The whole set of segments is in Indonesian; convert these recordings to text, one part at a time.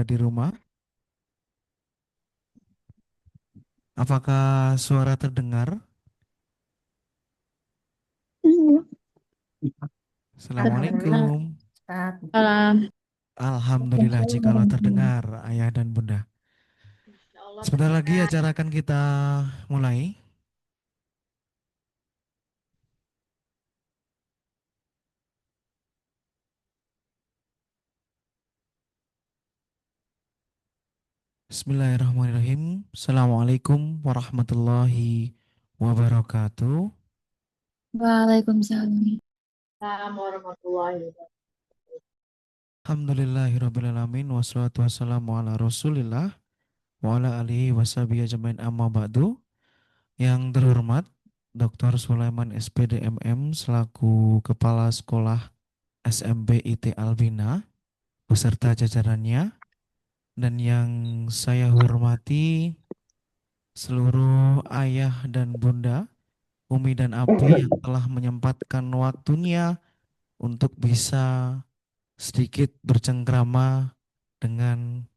di rumah? Apakah suara terdengar? Terdengar. Assalamualaikum. Salam. Alhamdulillah jikalau terdengar ayah dan bunda. Sebentar lagi acara akan kita mulai. Bismillahirrahmanirrahim. Assalamualaikum warahmatullahi wabarakatuh. Waalaikumsalam. Warahmatullahi wabarakatuh. Alhamdulillahirrabbilalamin. Wassalatu wassalamu ala rasulillah wa ala alihi washabihi ajmain amma ba'du. Yang terhormat Dr. Sulaiman SPD MM selaku Kepala Sekolah SMP IT Albina beserta jajarannya, dan yang saya hormati seluruh ayah dan bunda, Umi dan Abi yang telah menyempatkan waktunya untuk bisa sedikit bercengkrama dengan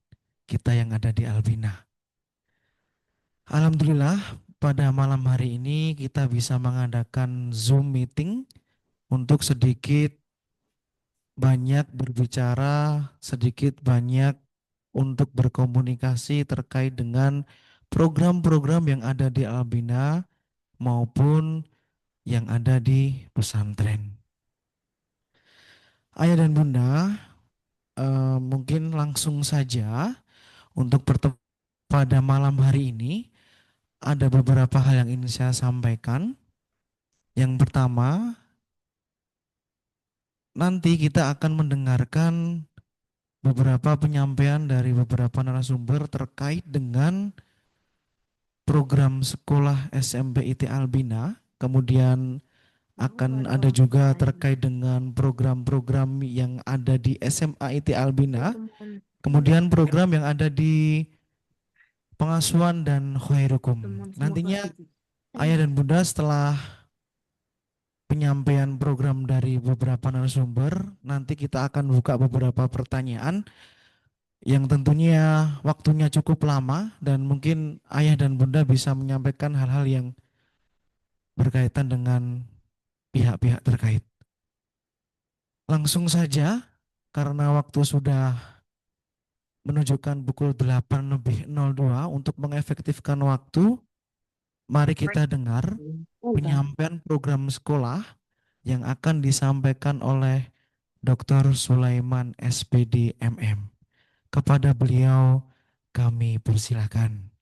kita yang ada di Albina. Alhamdulillah pada malam hari ini kita bisa mengadakan Zoom meeting untuk sedikit banyak berbicara, sedikit banyak untuk berkomunikasi terkait dengan program-program yang ada di Albina maupun yang ada di pesantren. Ayah dan bunda, mungkin langsung saja untuk pada malam hari ini ada beberapa hal yang ingin saya sampaikan. Yang pertama, nanti kita akan mendengarkan beberapa penyampaian dari beberapa narasumber terkait dengan program sekolah SMP IT Albina, kemudian akan ada juga terkait dengan program-program yang ada di SMA IT Albina, kemudian program yang ada di pengasuhan dan khairukum. Nantinya ayah dan bunda setelah penyampaian program dari beberapa narasumber, nanti kita akan buka beberapa pertanyaan yang tentunya waktunya cukup lama dan mungkin ayah dan bunda bisa menyampaikan hal-hal yang berkaitan dengan pihak-pihak terkait. Langsung saja, karena waktu sudah menunjukkan pukul 8:02 untuk mengefektifkan waktu, mari kita dengar penyampaian program sekolah yang akan disampaikan oleh Dr. Sulaiman SPD MM. Kepada beliau kami persilakan.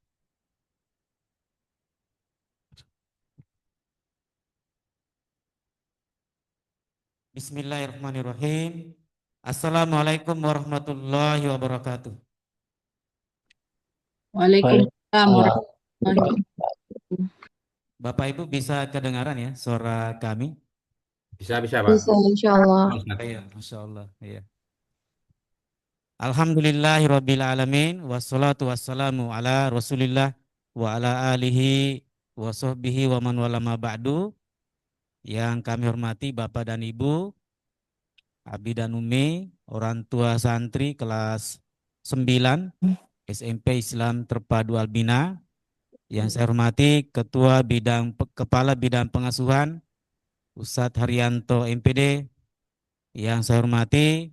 Bismillahirrahmanirrahim. Assalamualaikum warahmatullahi wabarakatuh. Waalaikumsalam warahmatullahi wabarakatuh. Bapak Ibu bisa kedengaran ya suara kami? Bisa, Pak. Bisa, insya Allah. Iya, Masya Allah. Iya. Alhamdulillahirabbil alamin wassalatu wassalamu ala Rasulillah wa ala alihi wa sahbihi wa man wala ma ba'du. Yang kami hormati Bapak dan Ibu, Abi dan Umi, orang tua santri kelas 9 SMP Islam Terpadu Albina. Yang saya hormati Kepala Bidang Pengasuhan Ustadz Haryanto MPD. Yang saya hormati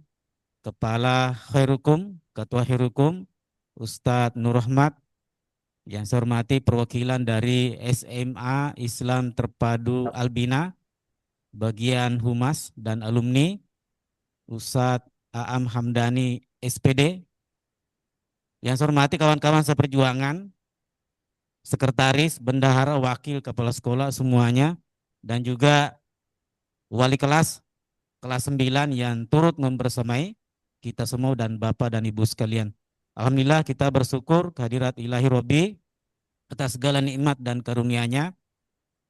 Kepala Khairukum, Ketua Khairukum Ustadz Nur Rahmat. Yang saya hormati perwakilan dari SMA Islam Terpadu Albina, bagian Humas dan alumni Ustadz Aam Hamdani SPD. Yang saya hormati kawan-kawan seperjuangan, sekretaris, bendahara, wakil, kepala sekolah semuanya, dan juga wali kelas 9 yang turut membersamai kita semua dan Bapak dan Ibu sekalian. Alhamdulillah kita bersyukur kehadirat Ilahi Robbi atas segala nikmat dan karunia-Nya.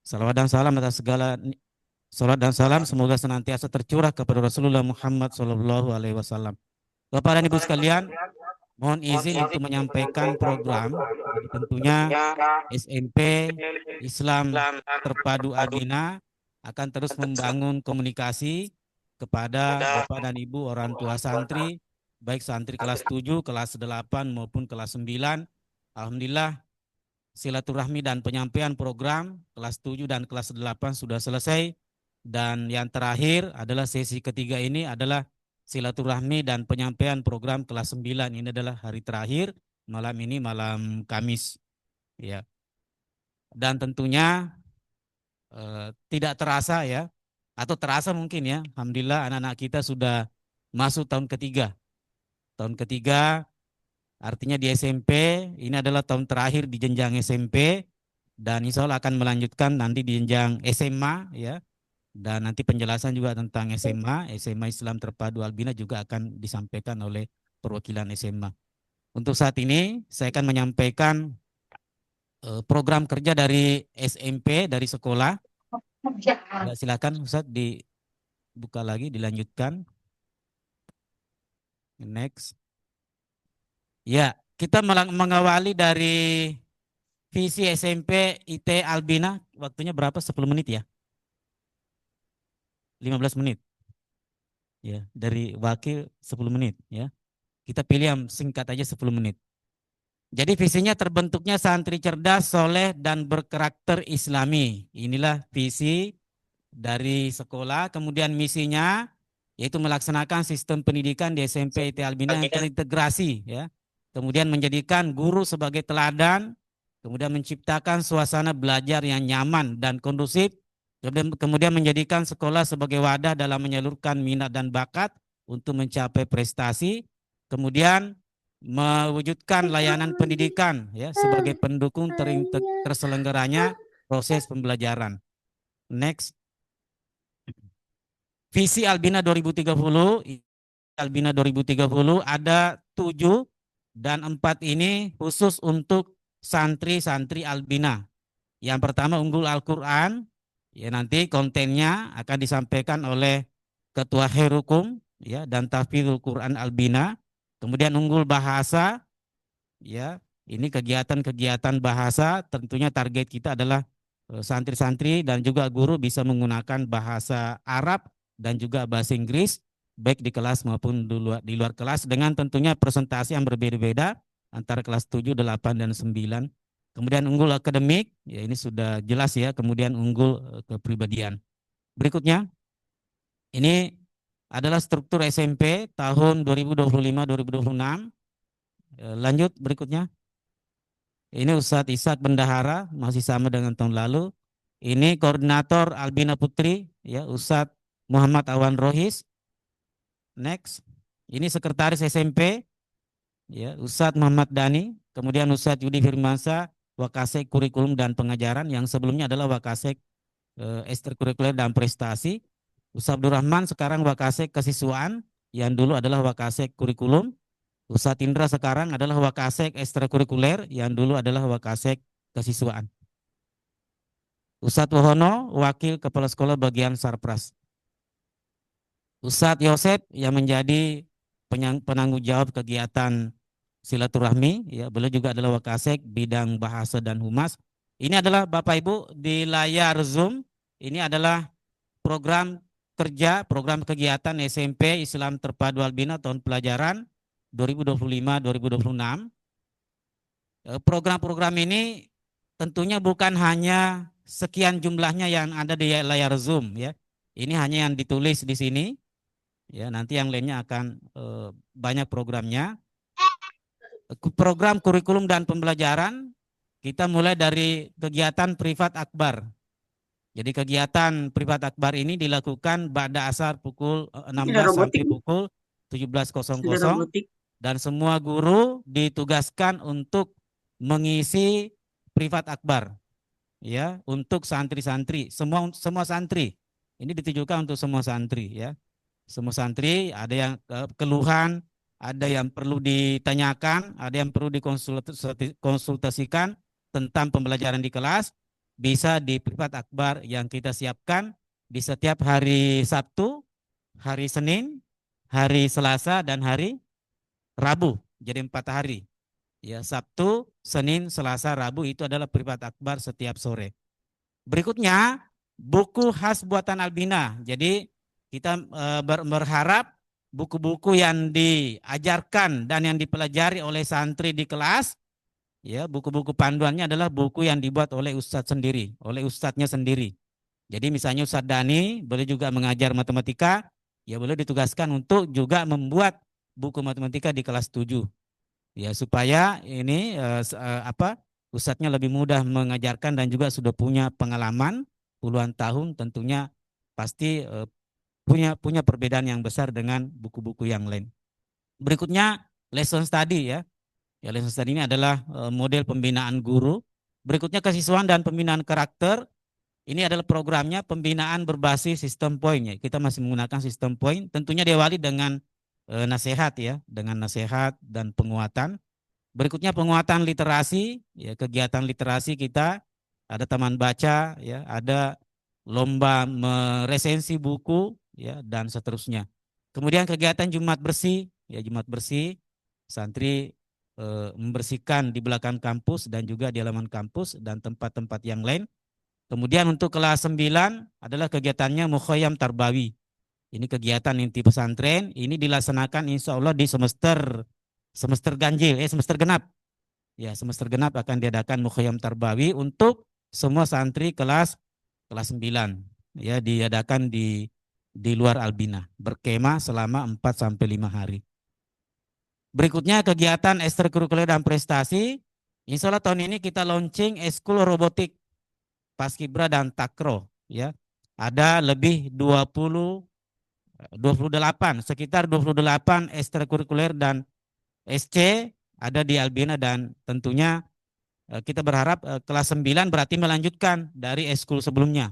Salawat dan salam atas segala salawat dan salam semoga senantiasa tercurah kepada Rasulullah Muhammad SAW. Bapak dan Ibu sekalian, mohon izin untuk menyampaikan program. Jadi tentunya SMP Islam Terpadu Albina akan terus membangun komunikasi kepada Bapak dan Ibu orang tua santri baik santri kelas 7, kelas 8 maupun kelas 9. Alhamdulillah silaturahmi dan penyampaian program kelas 7 dan kelas 8 sudah selesai. Dan yang terakhir adalah sesi ketiga ini adalah silaturahmi dan penyampaian program kelas 9. Ini adalah hari terakhir, malam ini malam Kamis. Ya. Dan tentunya tidak terasa ya, atau terasa mungkin ya, alhamdulillah anak-anak kita sudah masuk tahun ketiga. Tahun ketiga artinya di SMP, ini adalah tahun terakhir di jenjang SMP, dan insya Allah akan melanjutkan nanti di jenjang SMA ya. Dan nanti penjelasan juga tentang SMA Islam Terpadu Albina juga akan disampaikan oleh perwakilan SMA. Untuk saat ini saya akan menyampaikan program kerja dari SMP, dari sekolah. Ya, silakan Ustadz dibuka lagi, dilanjutkan. Next. Ya, kita mengawali dari visi SMP IT Albina. Waktunya berapa? 10 menit ya? 15 menit. Ya, dari wakil 10 menit ya. Kita pilih yang singkat aja 10 menit. Jadi visinya terbentuknya santri cerdas, soleh, dan berkarakter Islami. Inilah visi dari sekolah. Kemudian misinya yaitu melaksanakan sistem pendidikan di SMP IT Albina yang terintegrasi ya. Kemudian menjadikan guru sebagai teladan, kemudian menciptakan suasana belajar yang nyaman dan kondusif, kemudian menjadikan sekolah sebagai wadah dalam menyalurkan minat dan bakat untuk mencapai prestasi, kemudian mewujudkan layanan pendidikan ya sebagai pendukung terselenggaranya proses pembelajaran. Next. Visi Albina 2030, Albina 2030 ada 7 dan 4 ini khusus untuk santri-santri Albina. Yang pertama unggul Al-Quran, ya nanti kontennya akan disampaikan oleh Ketua Herukum ya dan Tahfidzul Quran Albina. Kemudian unggul bahasa, ya ini kegiatan-kegiatan bahasa, tentunya target kita adalah santri-santri dan juga guru bisa menggunakan bahasa Arab dan juga bahasa Inggris baik di kelas maupun di luar kelas dengan tentunya presentasi yang berbeda-beda antara kelas 7, 8, dan 9. Kemudian unggul akademik, ya ini sudah jelas ya, kemudian unggul kepribadian. Berikutnya, ini adalah struktur SMP tahun 2025-2026. Lanjut berikutnya. Ini Ustadz Ishak Bendahara, masih sama dengan tahun lalu. Ini koordinator Albina Putri, ya Ustadz Muhammad Awan Rohis. Next. Ini sekretaris SMP, ya Ustadz Muhammad Dhani. Kemudian Ustadz Yudi Firmansyah, Wakasek Kurikulum dan Pengajaran, yang sebelumnya adalah Wakasek Ekstrakurikuler dan Prestasi. Ustadz Abdurrahman sekarang Wakasek Kesiswaan, yang dulu adalah Wakasek Kurikulum. Ustadz Indra sekarang adalah Wakasek Ekstrakurikuler, yang dulu adalah Wakasek Kesiswaan. Ustadz Wohono, Wakil Kepala Sekolah Bagian Sarpras. Ustadz Yosep yang menjadi penanggung jawab kegiatan silaturahmi, ya beliau juga adalah Wakasek bidang bahasa dan humas. Ini adalah Bapak Ibu di layar Zoom, ini adalah program kerja, program kegiatan SMP Islam Terpadu Albina tahun pelajaran 2025-2026. Program-program ini tentunya bukan hanya sekian jumlahnya yang ada di layar Zoom ya. Ini hanya yang ditulis di sini. Ya, nanti yang lainnya akan banyak programnya. Program kurikulum dan pembelajaran kita mulai dari kegiatan privat akbar. Jadi kegiatan privat akbar ini dilakukan ba'da asar pukul 16 sampai pukul 17.00 dan semua guru ditugaskan untuk mengisi privat akbar. Ya, untuk santri-santri, semua santri. Ini ditujukan untuk semua santri ya. Semua santri ada yang keluhan, ada yang perlu ditanyakan, ada yang perlu dikonsultasikan tentang pembelajaran di kelas, bisa di privat akbar yang kita siapkan di setiap hari Sabtu, hari Senin, hari Selasa, dan hari Rabu. Jadi 4 hari. Ya, Sabtu, Senin, Selasa, Rabu itu adalah privat akbar setiap sore. Berikutnya, buku khas buatan Albina. Jadi kita berharap buku-buku yang diajarkan dan yang dipelajari oleh santri di kelas, ya, buku-buku panduannya adalah buku yang dibuat oleh ustadz sendiri, oleh ustadznya sendiri. Jadi misalnya Ustadz Dani boleh juga mengajar matematika, ya boleh ditugaskan untuk juga membuat buku matematika di kelas 7. Ya, supaya ini ustadznya lebih mudah mengajarkan dan juga sudah punya pengalaman puluhan tahun, tentunya pasti punya perbedaan yang besar dengan buku-buku yang lain. Berikutnya lesson study ya. Ya, lesson study ini adalah model pembinaan guru. Berikutnya kesiswaan dan pembinaan karakter. Ini adalah programnya pembinaan berbasis sistem poin ya. Kita masih menggunakan sistem poin. Tentunya diawali dengan nasihat ya, dengan nasihat dan penguatan. Berikutnya penguatan literasi, ya, kegiatan literasi kita ada taman baca, ya, ada lomba meresensi buku, ya, dan seterusnya. Kemudian kegiatan Jumat bersih, ya, Jumat bersih, santri membersihkan di belakang kampus dan juga di halaman kampus dan tempat-tempat yang lain. Kemudian untuk kelas 9 adalah kegiatannya Mukhayyam Tarbawi. Ini kegiatan inti pesantren, ini dilaksanakan insya Allah di semester ganjil, semester genap. Ya, semester genap akan diadakan Mukhayyam Tarbawi untuk semua santri kelas 9. Ya, diadakan di luar Albina, berkemah selama 4 sampai 5 hari. Berikutnya kegiatan ekstrakurikuler dan prestasi. Insya Allah tahun ini kita launching Eskul Robotik Paskibra dan Takro, ya. Ada lebih 28, sekitar 28 ekstrakurikuler dan SC ada di Albina, dan tentunya kita berharap kelas 9 berarti melanjutkan dari eskul sebelumnya.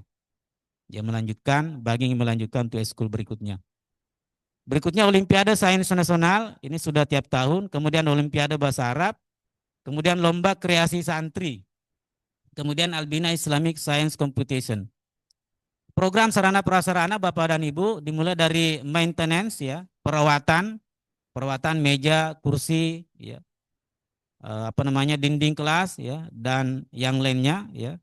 Ya, melanjutkan untuk eskul berikutnya. Berikutnya Olimpiade Sains Nasional, ini sudah tiap tahun. Kemudian Olimpiade Bahasa Arab. Kemudian Lomba Kreasi Santri. Kemudian Albina Islamic Science Competition. Program sarana prasarana Bapak dan Ibu dimulai dari maintenance ya, perawatan meja, kursi, ya, dinding kelas, ya, dan yang lainnya, ya.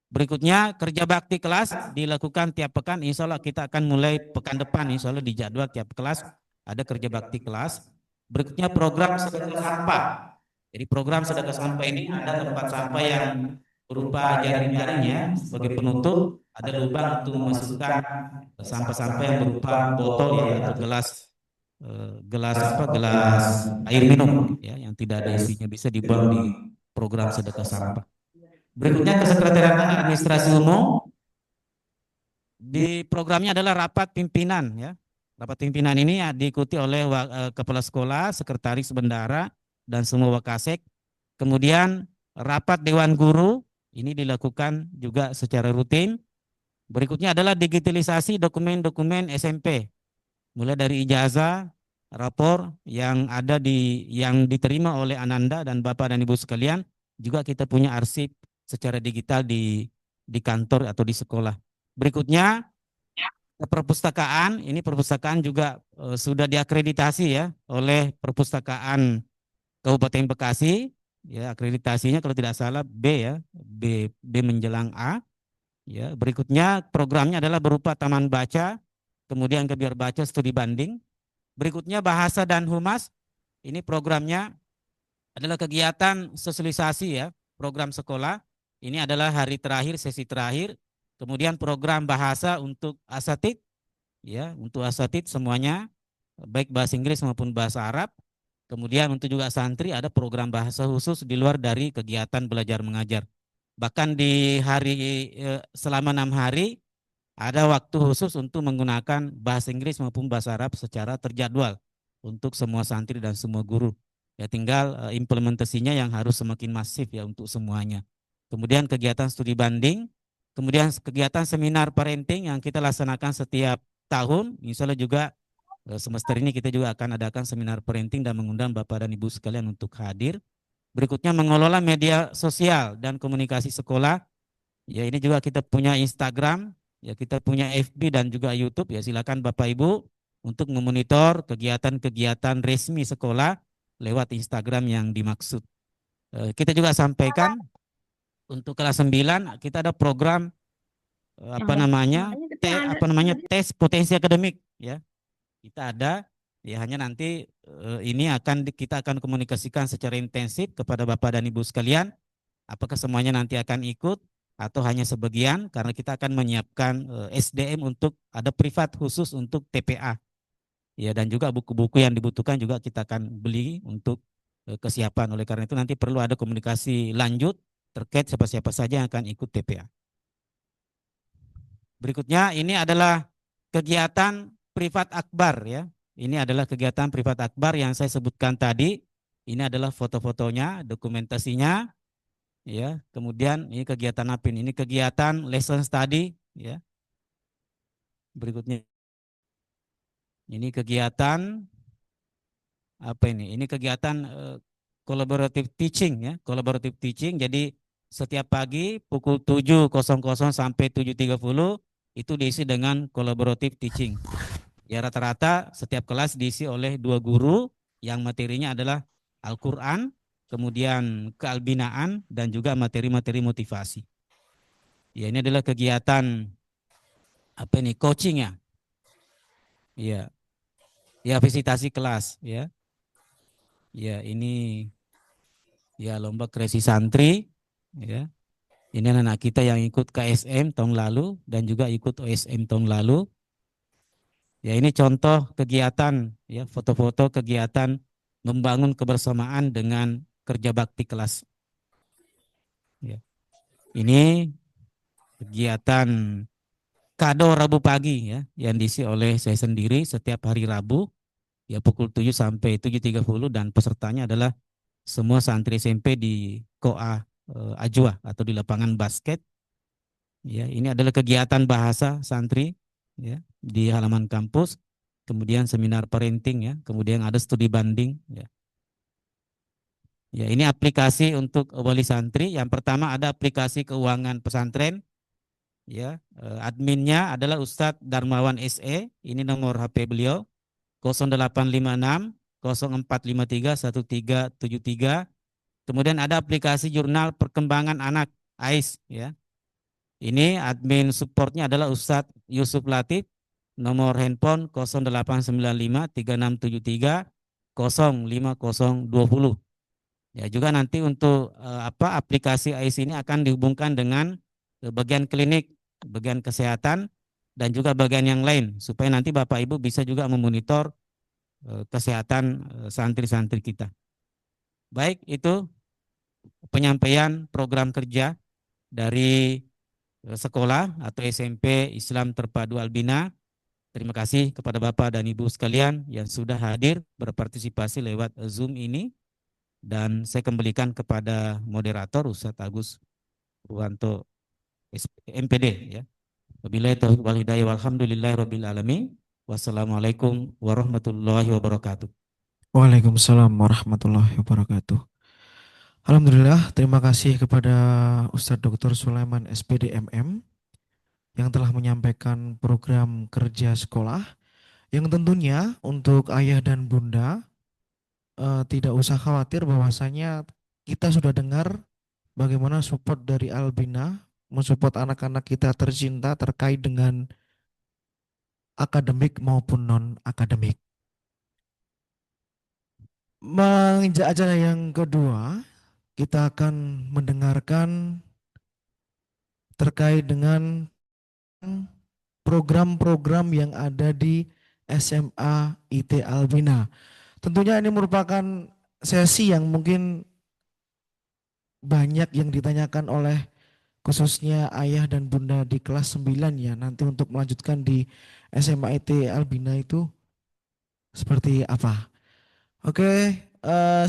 Berikutnya kerja bakti kelas dilakukan tiap pekan. Insya Allah kita akan mulai pekan depan. Insya Allah di jadwal tiap kelas ada kerja bakti kelas. Berikutnya program sedekah sampah. Jadi program sedekah sampah ini ada tempat sampah yang berupa jaring-jaring ya sebagai penutup, ada lubang untuk memasukkan sampah-sampah yang berupa botol ya atau gelas air minum ya yang tidak ada isinya, bisa dibuang di program sedekah sampah. Berikutnya kesekretariatan administrasi umum. Di programnya adalah rapat pimpinan ya. Rapat pimpinan ini ya, diikuti oleh kepala sekolah, sekretaris bendara dan semua wakasek. Kemudian rapat dewan guru ini dilakukan juga secara rutin. Berikutnya adalah digitalisasi dokumen-dokumen SMP. Mulai dari ijazah, rapor yang yang diterima oleh Ananda dan Bapak dan Ibu sekalian, juga kita punya arsip secara digital di kantor atau di sekolah. Berikutnya perpustakaan, ini perpustakaan juga sudah diakreditasi ya oleh Perpustakaan Kabupaten Bekasi, ya, akreditasinya kalau tidak salah B ya, B menjelang A. Ya, berikutnya programnya adalah berupa taman baca, kemudian gebiar baca studi banding. Berikutnya bahasa dan humas, ini programnya adalah kegiatan sosialisasi ya, program sekolah. Ini adalah hari terakhir, sesi terakhir. Kemudian program bahasa untuk asatid, ya, untuk asatid semuanya, baik bahasa Inggris maupun bahasa Arab. Kemudian untuk juga santri ada program bahasa khusus di luar dari kegiatan belajar mengajar. Bahkan di selama 6 hari ada waktu khusus untuk menggunakan bahasa Inggris maupun bahasa Arab secara terjadwal untuk semua santri dan semua guru. Ya, tinggal implementasinya yang harus semakin masif ya untuk semuanya. Kemudian kegiatan studi banding, kemudian kegiatan seminar parenting yang kita laksanakan setiap tahun. Insya Allah juga semester ini kita juga akan adakan seminar parenting dan mengundang Bapak dan Ibu sekalian untuk hadir. Berikutnya mengelola media sosial dan komunikasi sekolah. Ya, ini juga kita punya Instagram, ya, kita punya FB dan juga YouTube. Ya, silakan Bapak Ibu untuk memonitor kegiatan-kegiatan resmi sekolah lewat Instagram yang dimaksud. Kita juga sampaikan untuk kelas 9 kita ada program tes potensi akademik ya. Kita ada Ya, hanya nanti ini kita akan komunikasikan secara intensif kepada Bapak dan Ibu sekalian. Apakah semuanya nanti akan ikut atau hanya sebagian? Karena kita akan menyiapkan SDM untuk ada privat khusus untuk TPA. Ya, dan juga buku-buku yang dibutuhkan juga kita akan beli untuk kesiapan. Oleh karena itu nanti perlu ada komunikasi lanjut terkait siapa-siapa saja yang akan ikut TPA. Berikutnya ini adalah kegiatan privat akbar ya. Ini adalah kegiatan privat akbar yang saya sebutkan tadi. Ini adalah foto-fotonya, dokumentasinya ya. Kemudian ini kegiatan apa ini? Ini kegiatan lesson study ya. Berikutnya ini kegiatan apa ini? Ini kegiatan collaborative teaching ya, collaborative teaching. Jadi setiap pagi pukul 7.00 sampai 7.30 itu diisi dengan collaborative teaching. Ya, rata-rata setiap kelas diisi oleh 2 guru yang materinya adalah Al-Quran, kemudian kealbinaan, dan juga materi-materi motivasi. Ya, ini adalah kegiatan apa ini? Coaching ya. Ya, ya visitasi kelas ya. Ya, ini ya lomba kreasi santri ya. Ini anak-anak kita yang ikut KSM tahun lalu dan juga ikut OSM tahun lalu. Ya, ini contoh kegiatan ya, foto-foto kegiatan membangun kebersamaan dengan kerja bakti kelas. Ya. Ini kegiatan kado Rabu pagi ya, yang diisi oleh saya sendiri setiap hari Rabu ya pukul 7 sampai 7.30 dan pesertanya adalah semua santri SMP di Koa Ajwa atau di lapangan basket. Ya, ini adalah kegiatan bahasa santri ya di halaman kampus, kemudian seminar parenting ya, kemudian ada studi banding ya. Ya, ini aplikasi untuk wali santri. Yang pertama ada aplikasi keuangan pesantren. Ya, adminnya adalah Ustadz Darmawan SE. Ini nomor HP beliau 0856 0453 1373. Kemudian ada aplikasi jurnal perkembangan anak AIS ya. Ini admin supportnya adalah Ustadz Yusuf Latif, nomor handphone 0895 3673 05020. Ya, juga nanti untuk aplikasi AIS ini akan dihubungkan dengan bagian klinik, bagian kesehatan, dan juga bagian yang lain supaya nanti Bapak Ibu bisa juga memonitor kesehatan santri-santri kita. Baik, itu penyampaian program kerja dari sekolah atau SMP Islam Terpadu Albina. Terima kasih kepada Bapak dan Ibu sekalian yang sudah hadir berpartisipasi lewat Zoom ini. Dan saya kembalikan kepada moderator Ustadz Agus Purwanto MPD ya. Wabillahi taufiq wal hidayah walhamdulillahirabbil alamin. Wassalamualaikum warahmatullahi wabarakatuh. Waalaikumsalam warahmatullahi wabarakatuh. Alhamdulillah, terima kasih kepada Ustadz Dr. Sulaiman SPD MM yang telah menyampaikan program kerja sekolah yang tentunya untuk ayah dan bunda tidak usah khawatir bahwasanya kita sudah dengar bagaimana support dari Albina mensupport anak-anak kita tercinta terkait dengan akademik maupun non-akademik. Menginjak acara yang kedua, kita akan mendengarkan terkait dengan program-program yang ada di SMA IT Albina. Tentunya ini merupakan sesi yang mungkin banyak yang ditanyakan oleh khususnya ayah dan bunda di kelas 9 ya. Nanti untuk melanjutkan di SMA IT Albina itu seperti apa? Oke,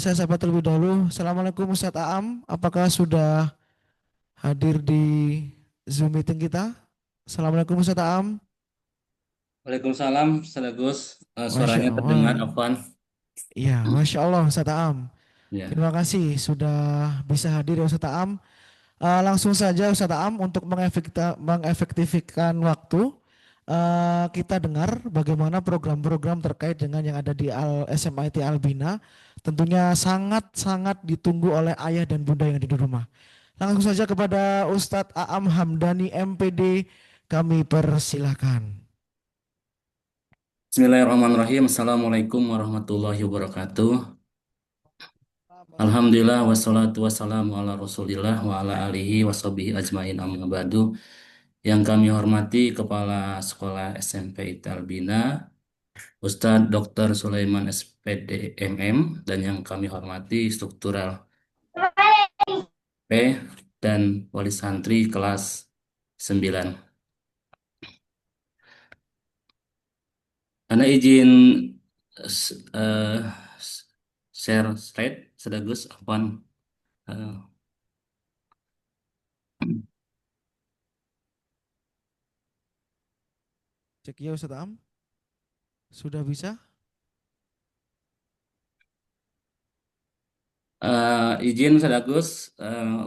saya sapa terlebih dahulu. Assalamualaikum Ustadz Aam, apakah sudah hadir di Zoom meeting kita? Assalamualaikum Ustadz Aam. Waalaikumsalam, Ustaz Agus. Masya Suaranya terdengar, Allah. Afwan. Iya, Masya Allah Ustadz Aam. Ya. Terima kasih sudah bisa hadir ya Ustadz Aam. Langsung saja Ustadz Aam untuk mengefektifkan waktu. Kita dengar bagaimana program-program terkait dengan yang ada di SMA IT Albina. Tentunya sangat-sangat ditunggu oleh ayah dan bunda yang ada di rumah. Langsung saja kepada Ustadz Aam Hamdani MPD, kami persilahkan. Bismillahirrahmanirrahim. Assalamualaikum warahmatullahi wabarakatuh. Alhamdulillah wassalatu wassalamu ala Rasulillah wa ala alihi washabihi ajmain amma ba'du. Yang kami hormati Kepala Sekolah SMP Italbina, Ustadz Dr. Sulaiman SPD MM, dan yang kami hormati struktural P dan wali santri kelas 9. Anda izin eh, share slide sedagus apaan? Eh, Cek ya Ustaz Am. Sudah bisa? izin sedagus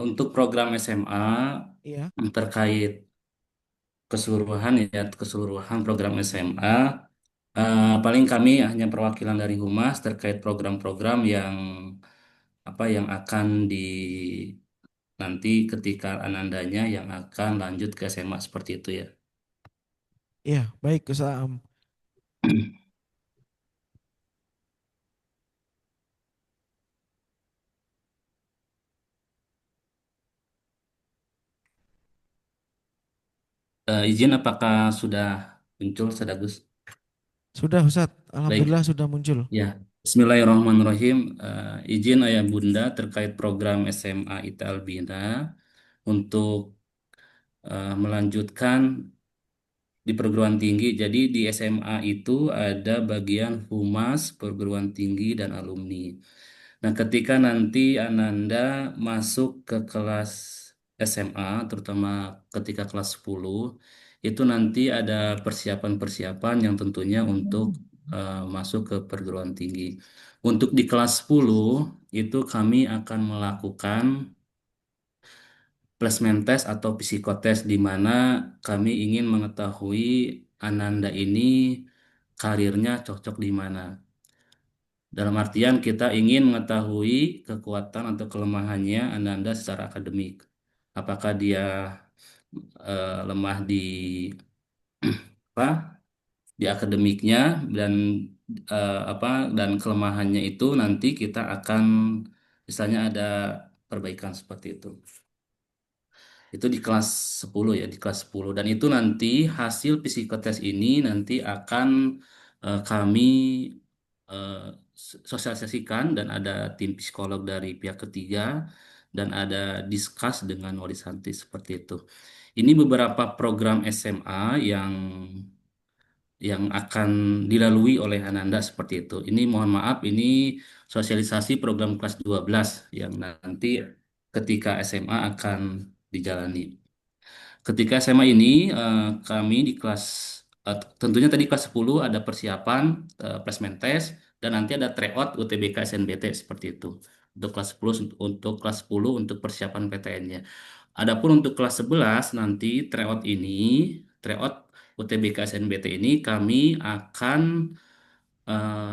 untuk program SMA Iya. terkait keseluruhan ya keseluruhan program SMA. Paling kami hanya perwakilan dari Humas terkait program-program yang yang akan di nanti ketika anandanya yang akan lanjut ke SMA seperti itu ya. Iya, baik Ustaz Am. Izin apakah sudah muncul sedagus? Sudah Ustaz, Baik. alhamdulillah sudah muncul. Ya, Bismillahirrahmanirrahim. Izin Ayah Bunda terkait program SMA Ita Albina untuk melanjutkan di perguruan tinggi. Jadi di SMA itu ada bagian humas perguruan tinggi dan alumni. Nah, ketika nanti Ananda masuk ke kelas SMA, terutama ketika kelas 10, itu nanti ada persiapan-persiapan yang tentunya untuk masuk ke perguruan tinggi. Untuk di kelas 10, itu kami akan melakukan placement test atau psikotest di mana kami ingin mengetahui Ananda ini karirnya cocok di mana. Dalam artian kita ingin mengetahui kekuatan atau kelemahannya Ananda secara akademik. Apakah dia lemah di apa di akademiknya dan dan kelemahannya itu nanti kita akan misalnya ada perbaikan seperti itu. Itu di kelas 10 ya, di kelas 10. Dan itu nanti hasil psikotes ini nanti akan kami eh, sosialisasikan dan ada tim psikolog dari pihak ketiga dan ada diskus dengan wali santri seperti itu. Ini beberapa program SMA yang akan dilalui oleh Ananda seperti itu. Ini mohon maaf, ini sosialisasi program kelas 12 yang nanti ketika SMA akan dijalani. Ketika SMA ini kami di kelas tentunya tadi kelas 10 ada persiapan placement test dan nanti ada tryout UTBK SNBT seperti itu. Untuk kelas 10 untuk kelas 10 untuk persiapan PTN-nya. Adapun untuk kelas 11 nanti tryout UTBK SNBT ini kami akan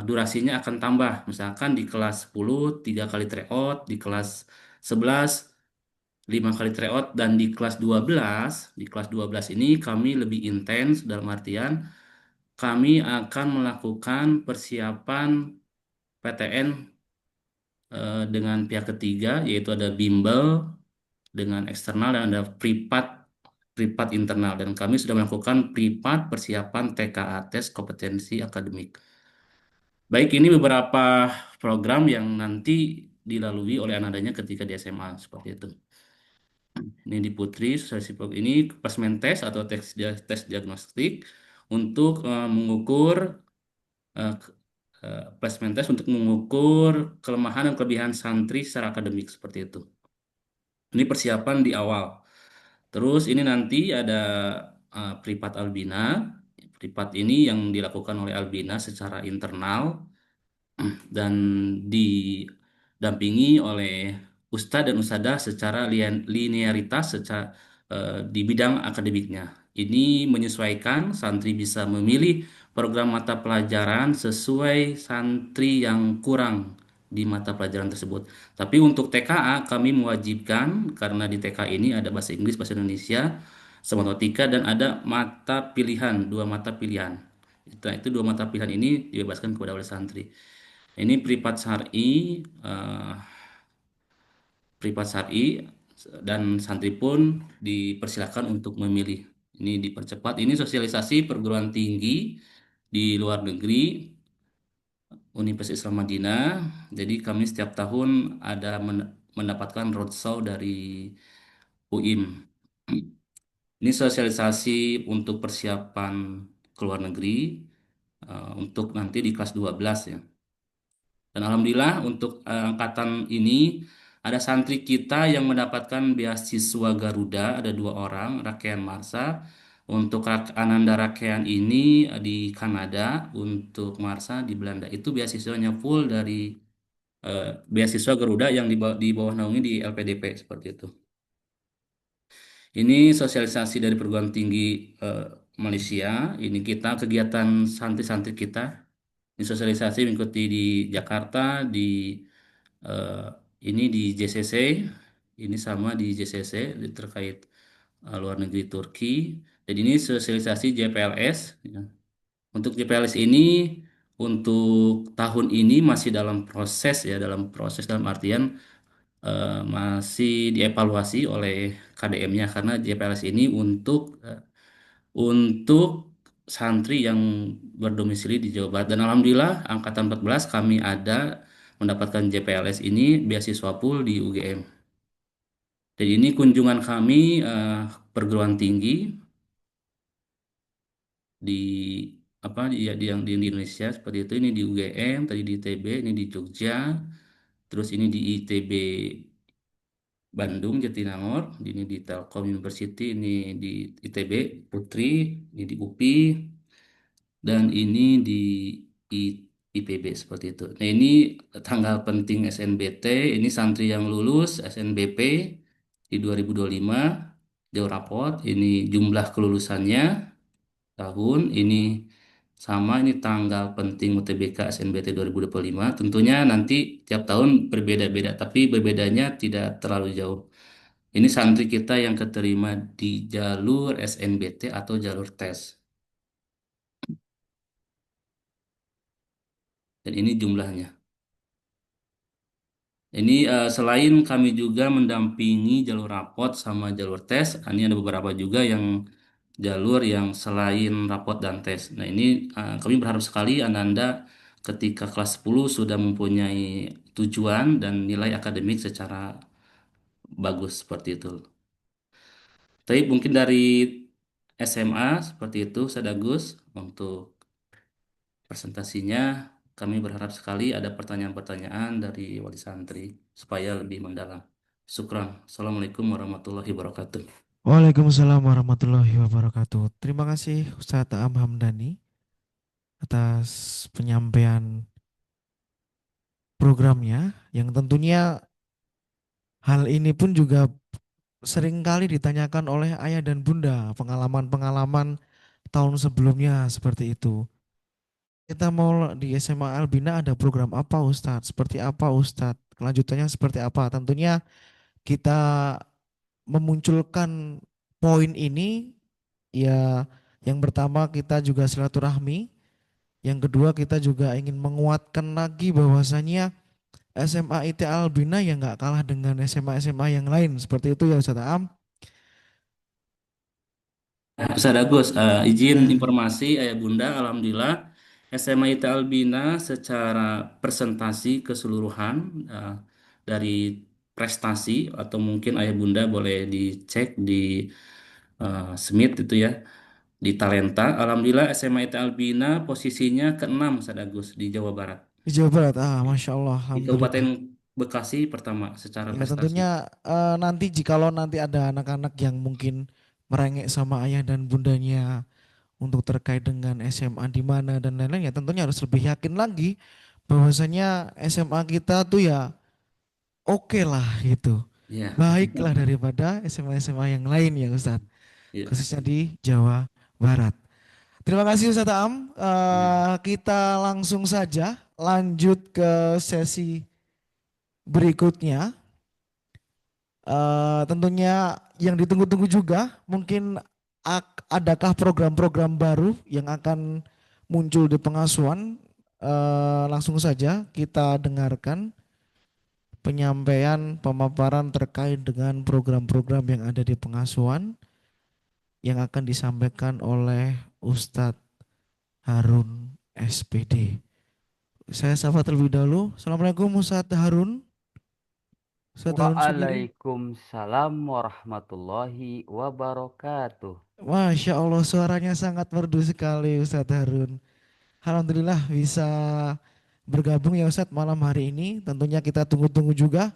durasinya akan tambah. Misalkan di kelas 10 3 kali tryout, di kelas 11 5 kali tryout dan di kelas 12 ini kami lebih intens dalam artian kami akan melakukan persiapan PTN dengan pihak ketiga yaitu ada bimbel dengan eksternal dan ada privat privat internal dan kami sudah melakukan privat persiapan TKA tes kompetensi akademik. Baik, ini beberapa program yang nanti dilalui oleh anak-anaknya ketika di SMA seperti itu. Ini di Putri, ini placement test atau tes diagnostik untuk mengukur eh, placement test untuk mengukur kelemahan dan kelebihan santri secara akademik seperti itu. Ini persiapan di awal. Terus ini nanti ada privat Albina. Privat ini yang dilakukan oleh Albina secara internal dan didampingi oleh ustadz dan ustadzah secara linearitas di bidang akademiknya. Ini menyesuaikan santri bisa memilih program mata pelajaran sesuai santri yang kurang di mata pelajaran tersebut. Tapi untuk TKA kami mewajibkan karena di TKA ini ada bahasa Inggris, bahasa Indonesia, matematika dan ada mata pilihan, dua mata pilihan. Itu dua mata pilihan ini dibebaskan kepada wali santri. Ini privat syar'i dan santri pun dipersilakan untuk memilih. Ini dipercepat. Ini sosialisasi perguruan tinggi di luar negeri Universitas Islam Madinah. Jadi kami setiap tahun ada mendapatkan roadshow dari UIM. Ini sosialisasi untuk persiapan ke luar negeri untuk nanti di kelas 12 ya. Dan alhamdulillah untuk angkatan ini ada santri kita yang mendapatkan beasiswa Garuda, ada 2 orang, Rakean Marsa. Untuk Ananda Rakean ini di Kanada, untuk Marsa di Belanda itu beasiswanya full dari beasiswa Garuda yang di bawah naungi di LPDP seperti itu. Ini sosialisasi dari perguruan tinggi Malaysia. Ini kita kegiatan santri-santri kita. Ini sosialisasi mengikuti di Jakarta, eh, ini di JCC, ini sama di JCC terkait luar negeri Turki. Dan ini sosialisasi JPLS. Ya. Untuk JPLS ini untuk tahun ini masih dalam proses ya, dalam artian masih dievaluasi oleh KDM-nya karena JPLS ini untuk santri yang berdomisili di Jawa Barat. Dan alhamdulillah angkatan 14 kami ada mendapatkan JPLS ini beasiswa full di UGM. Jadi ini kunjungan kami perguruan tinggi di yang di Indonesia seperti itu. Ini di UGM, tadi di ITB, ini di Jogja, terus ini di ITB Bandung Jatinangor, ini di Telkom University, ini di ITB Putri, ini di UPI, dan ini di IPB seperti itu. Nah ini tanggal penting SNBT, ini santri yang lulus SNBP di 2025, jauh rapot, ini jumlah kelulusannya tahun, ini sama, ini tanggal penting UTBK SNBT 2025. Tentunya nanti tiap tahun berbeda-beda, tapi berbedanya tidak terlalu jauh. Ini santri kita yang keterima di jalur SNBT atau jalur tes. Dan ini jumlahnya. Ini selain kami juga mendampingi jalur rapot sama jalur tes, ini ada beberapa juga yang jalur yang selain rapot dan tes. Nah ini kami berharap sekali Ananda ketika kelas 10 sudah mempunyai tujuan dan nilai akademik secara bagus seperti itu. Tapi mungkin dari SMA seperti itu, Sadagus, untuk presentasinya kami berharap sekali ada pertanyaan-pertanyaan dari wali santri supaya lebih mendalam. Syukran. Assalamualaikum warahmatullahi wabarakatuh. Waalaikumsalam warahmatullahi wabarakatuh. Terima kasih Ustadz Aam Hamdani atas penyampaian programnya yang tentunya hal ini pun juga seringkali ditanyakan oleh ayah dan bunda, pengalaman-pengalaman tahun sebelumnya seperti itu. Kita mau di SMA Albina ada program apa Ustadz? Seperti apa Ustadz? Kelanjutannya seperti apa? Tentunya kita memunculkan poin ini ya, yang pertama kita juga silaturahmi, yang kedua kita juga ingin menguatkan lagi bahwasannya SMA IT Albina ya nggak kalah dengan SMA-SMA yang lain seperti itu ya Ustadz Am. Ustaz Agus, izin Ya, informasi Ayah Bunda, Alhamdulillah SMA IT Albina secara presentasi keseluruhan dari prestasi atau mungkin Ayah Bunda boleh dicek di Smith itu ya, di Talenta. Alhamdulillah SMA IT Albina posisinya ke-6 Ustaz Agus di Jawa Barat. di Jawa Barat, Masya Allah, Di Kabupaten Alhamdulillah. Bekasi pertama secara Ya prestasi. tentunya nanti jikalau nanti ada anak-anak yang mungkin merengek sama ayah dan bundanya untuk terkait dengan SMA di mana dan lain-lain, ya tentunya harus lebih yakin lagi bahwasanya SMA kita tuh ya oke lah gitu. Iya. Baiklah daripada SMA-SMA yang lain ya Ustadz, Iya. khususnya di Jawa Barat. Terima kasih Ustadz Am. Kita langsung saja lanjut ke sesi berikutnya. Tentunya yang ditunggu-tunggu juga mungkin adakah program-program baru yang akan muncul di pengasuhan. Langsung saja kita dengarkan penyampaian pemaparan terkait dengan program-program yang ada di pengasuhan yang akan disampaikan oleh Ustadz Harun SPD. Saya sapa terlebih dahulu. Assalamualaikum Ustadz Harun. Ustadz Harun Sugiri. Waalaikumsalam warahmatullahi wabarakatuh. Masya Allah suaranya sangat merdu sekali Ustadz Harun. Alhamdulillah bisa bergabung ya Ustadz malam hari ini. Tentunya kita tunggu-tunggu juga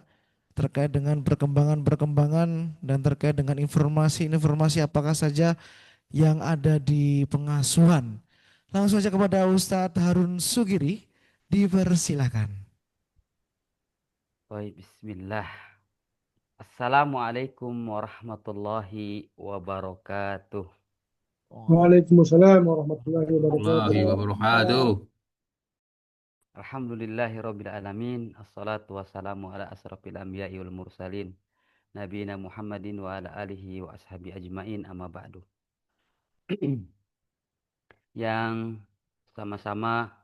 terkait dengan perkembangan-perkembangan dan terkait dengan informasi-informasi apakah saja yang ada di pengasuhan. Langsung saja kepada Ustadz Harun Sugiri, dipersilakan. Baik, bismillah. Assalamualaikum warahmatullahi wabarakatuh. Waalaikumsalam warahmatullahi Warahmatullahi wabarakatuh. wabarakatuh. Alhamdulillahirabbil alamin. Assalatu wassalamu ala asrofil anbiya'i wal mursalin. Nabiyina Muhammadin wa ala alihi wa ashabi ajmain amma ba'du. Yang sama-sama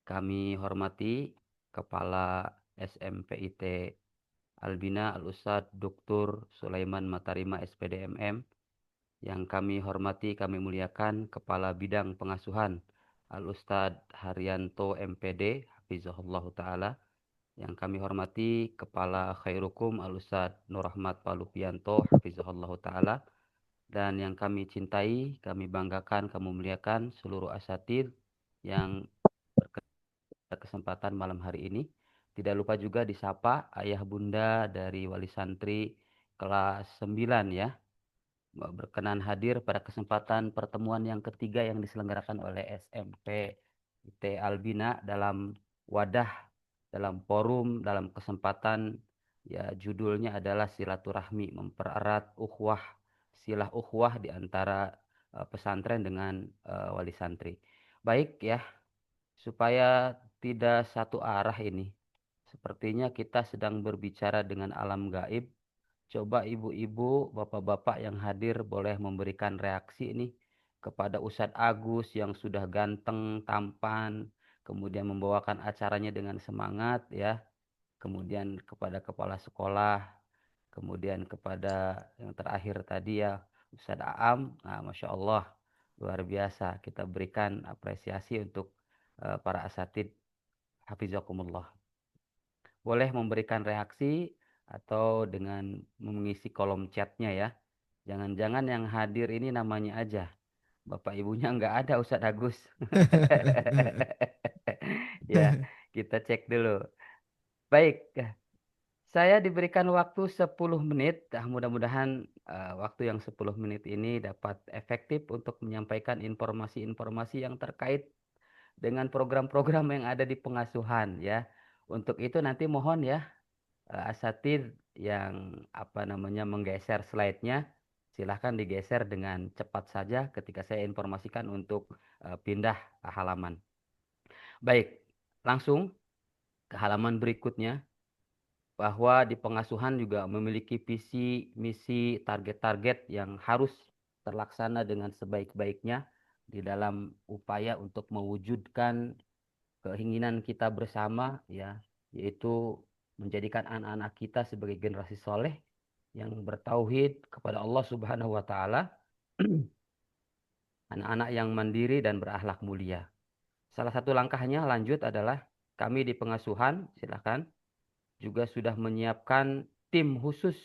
kami hormati Kepala SMPIT Albina Al-Ustadz Dr. Sulaiman Matarima SPDMM, yang kami hormati, kami muliakan Kepala Bidang Pengasuhan Al-Ustadz Haryanto MPD Hafizahullah Ta'ala, yang kami hormati Kepala Khairukum Al-Ustadz Nur Rahmat Palupianto Hafizahullah Ta'ala, dan yang kami cintai, kami banggakan, kami muliakan seluruh asatidz yang kesempatan malam hari ini. Tidak lupa juga disapa ayah bunda dari wali santri kelas 9 ya, berkenan hadir pada kesempatan pertemuan yang ketiga yang diselenggarakan oleh SMP IT Albina dalam wadah, dalam forum, dalam kesempatan ya, judulnya adalah silaturahmi, mempererat ukhuwah, silah ukhuwah di antara pesantren dengan wali santri. Baik ya, supaya tidak satu arah ini. Sepertinya kita sedang berbicara dengan alam gaib. Coba ibu-ibu, bapak-bapak yang hadir boleh memberikan reaksi ini kepada Ustadz Agus yang sudah ganteng, tampan, kemudian membawakan acaranya dengan semangat ya. Kemudian kepada kepala sekolah, kemudian kepada yang terakhir tadi ya Ustadz Aam. Nah, Masya Allah, luar biasa. Kita berikan apresiasi untuk para asatidz hafizakumullah. Boleh memberikan reaksi atau dengan mengisi kolom chatnya ya. Jangan-jangan yang hadir ini namanya aja. Bapak ibunya nggak ada Ustadz Agus. Ya, kita cek dulu. Baik, saya diberikan waktu 10 menit. Mudah-mudahan waktu yang 10 menit ini dapat efektif untuk menyampaikan informasi-informasi yang terkait dengan program-program yang ada di pengasuhan ya. Untuk itu nanti mohon ya asatidz yang menggeser slide-nya, silahkan digeser dengan cepat saja ketika saya informasikan untuk pindah halaman. Baik, langsung ke halaman berikutnya, bahwa di pengasuhan juga memiliki visi, misi, target-target yang harus terlaksana dengan sebaik-baiknya di dalam upaya untuk mewujudkan keinginan kita bersama ya, yaitu menjadikan anak-anak kita sebagai generasi soleh yang bertauhid kepada Allah Subhanahu wa taala, anak-anak yang mandiri dan berakhlak mulia. Salah satu langkahnya lanjut adalah kami di pengasuhan, silakan, juga sudah menyiapkan tim khusus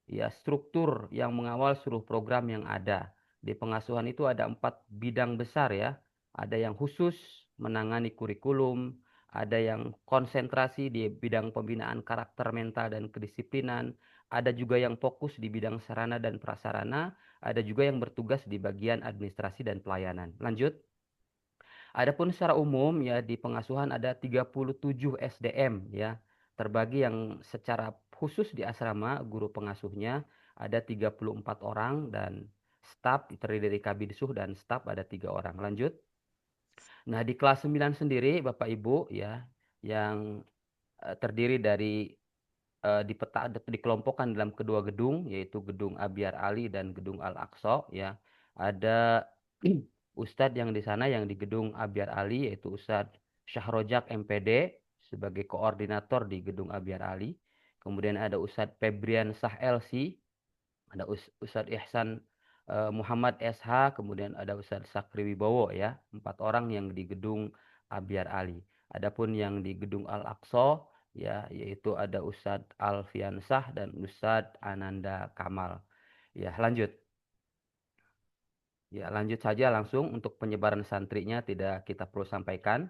ya, struktur yang mengawal seluruh program yang ada. Di pengasuhan itu ada 4 bidang besar ya. Ada yang khusus menangani kurikulum, ada yang konsentrasi di bidang pembinaan karakter mental dan kedisiplinan, ada juga yang fokus di bidang sarana dan prasarana, ada juga yang bertugas di bagian administrasi dan pelayanan. Lanjut. Adapun secara umum ya, di pengasuhan ada 37 SDM ya, terbagi yang secara khusus di asrama guru pengasuhnya ada 34 orang, dan staf terdiri dari kabinsuh dan staf ada 3 orang. Lanjut. Nah, di kelas 9 sendiri Bapak Ibu ya, yang terdiri dari dikelompokkan dalam kedua gedung, yaitu gedung Abyar Ali dan gedung Al-Aqsa ya. Ada Ustadz yang di sana yang di gedung Abyar Ali yaitu Ustadz Syahrojak MPD sebagai koordinator di gedung Abyar Ali. Kemudian ada Ustadz Febrian Sah LC, ada Ustadz Ihsan Muhammad SH, kemudian ada Ustadz Sakri Wibowo ya, 4 orang yang di gedung Abyar Ali. Adapun yang di gedung Al-Aqsa ya, yaitu ada Ustadz Alfiansah dan Ustadz Ananda Kamal. Ya, lanjut. Ya, lanjut saja langsung untuk penyebaran santrinya tidak kita perlu sampaikan.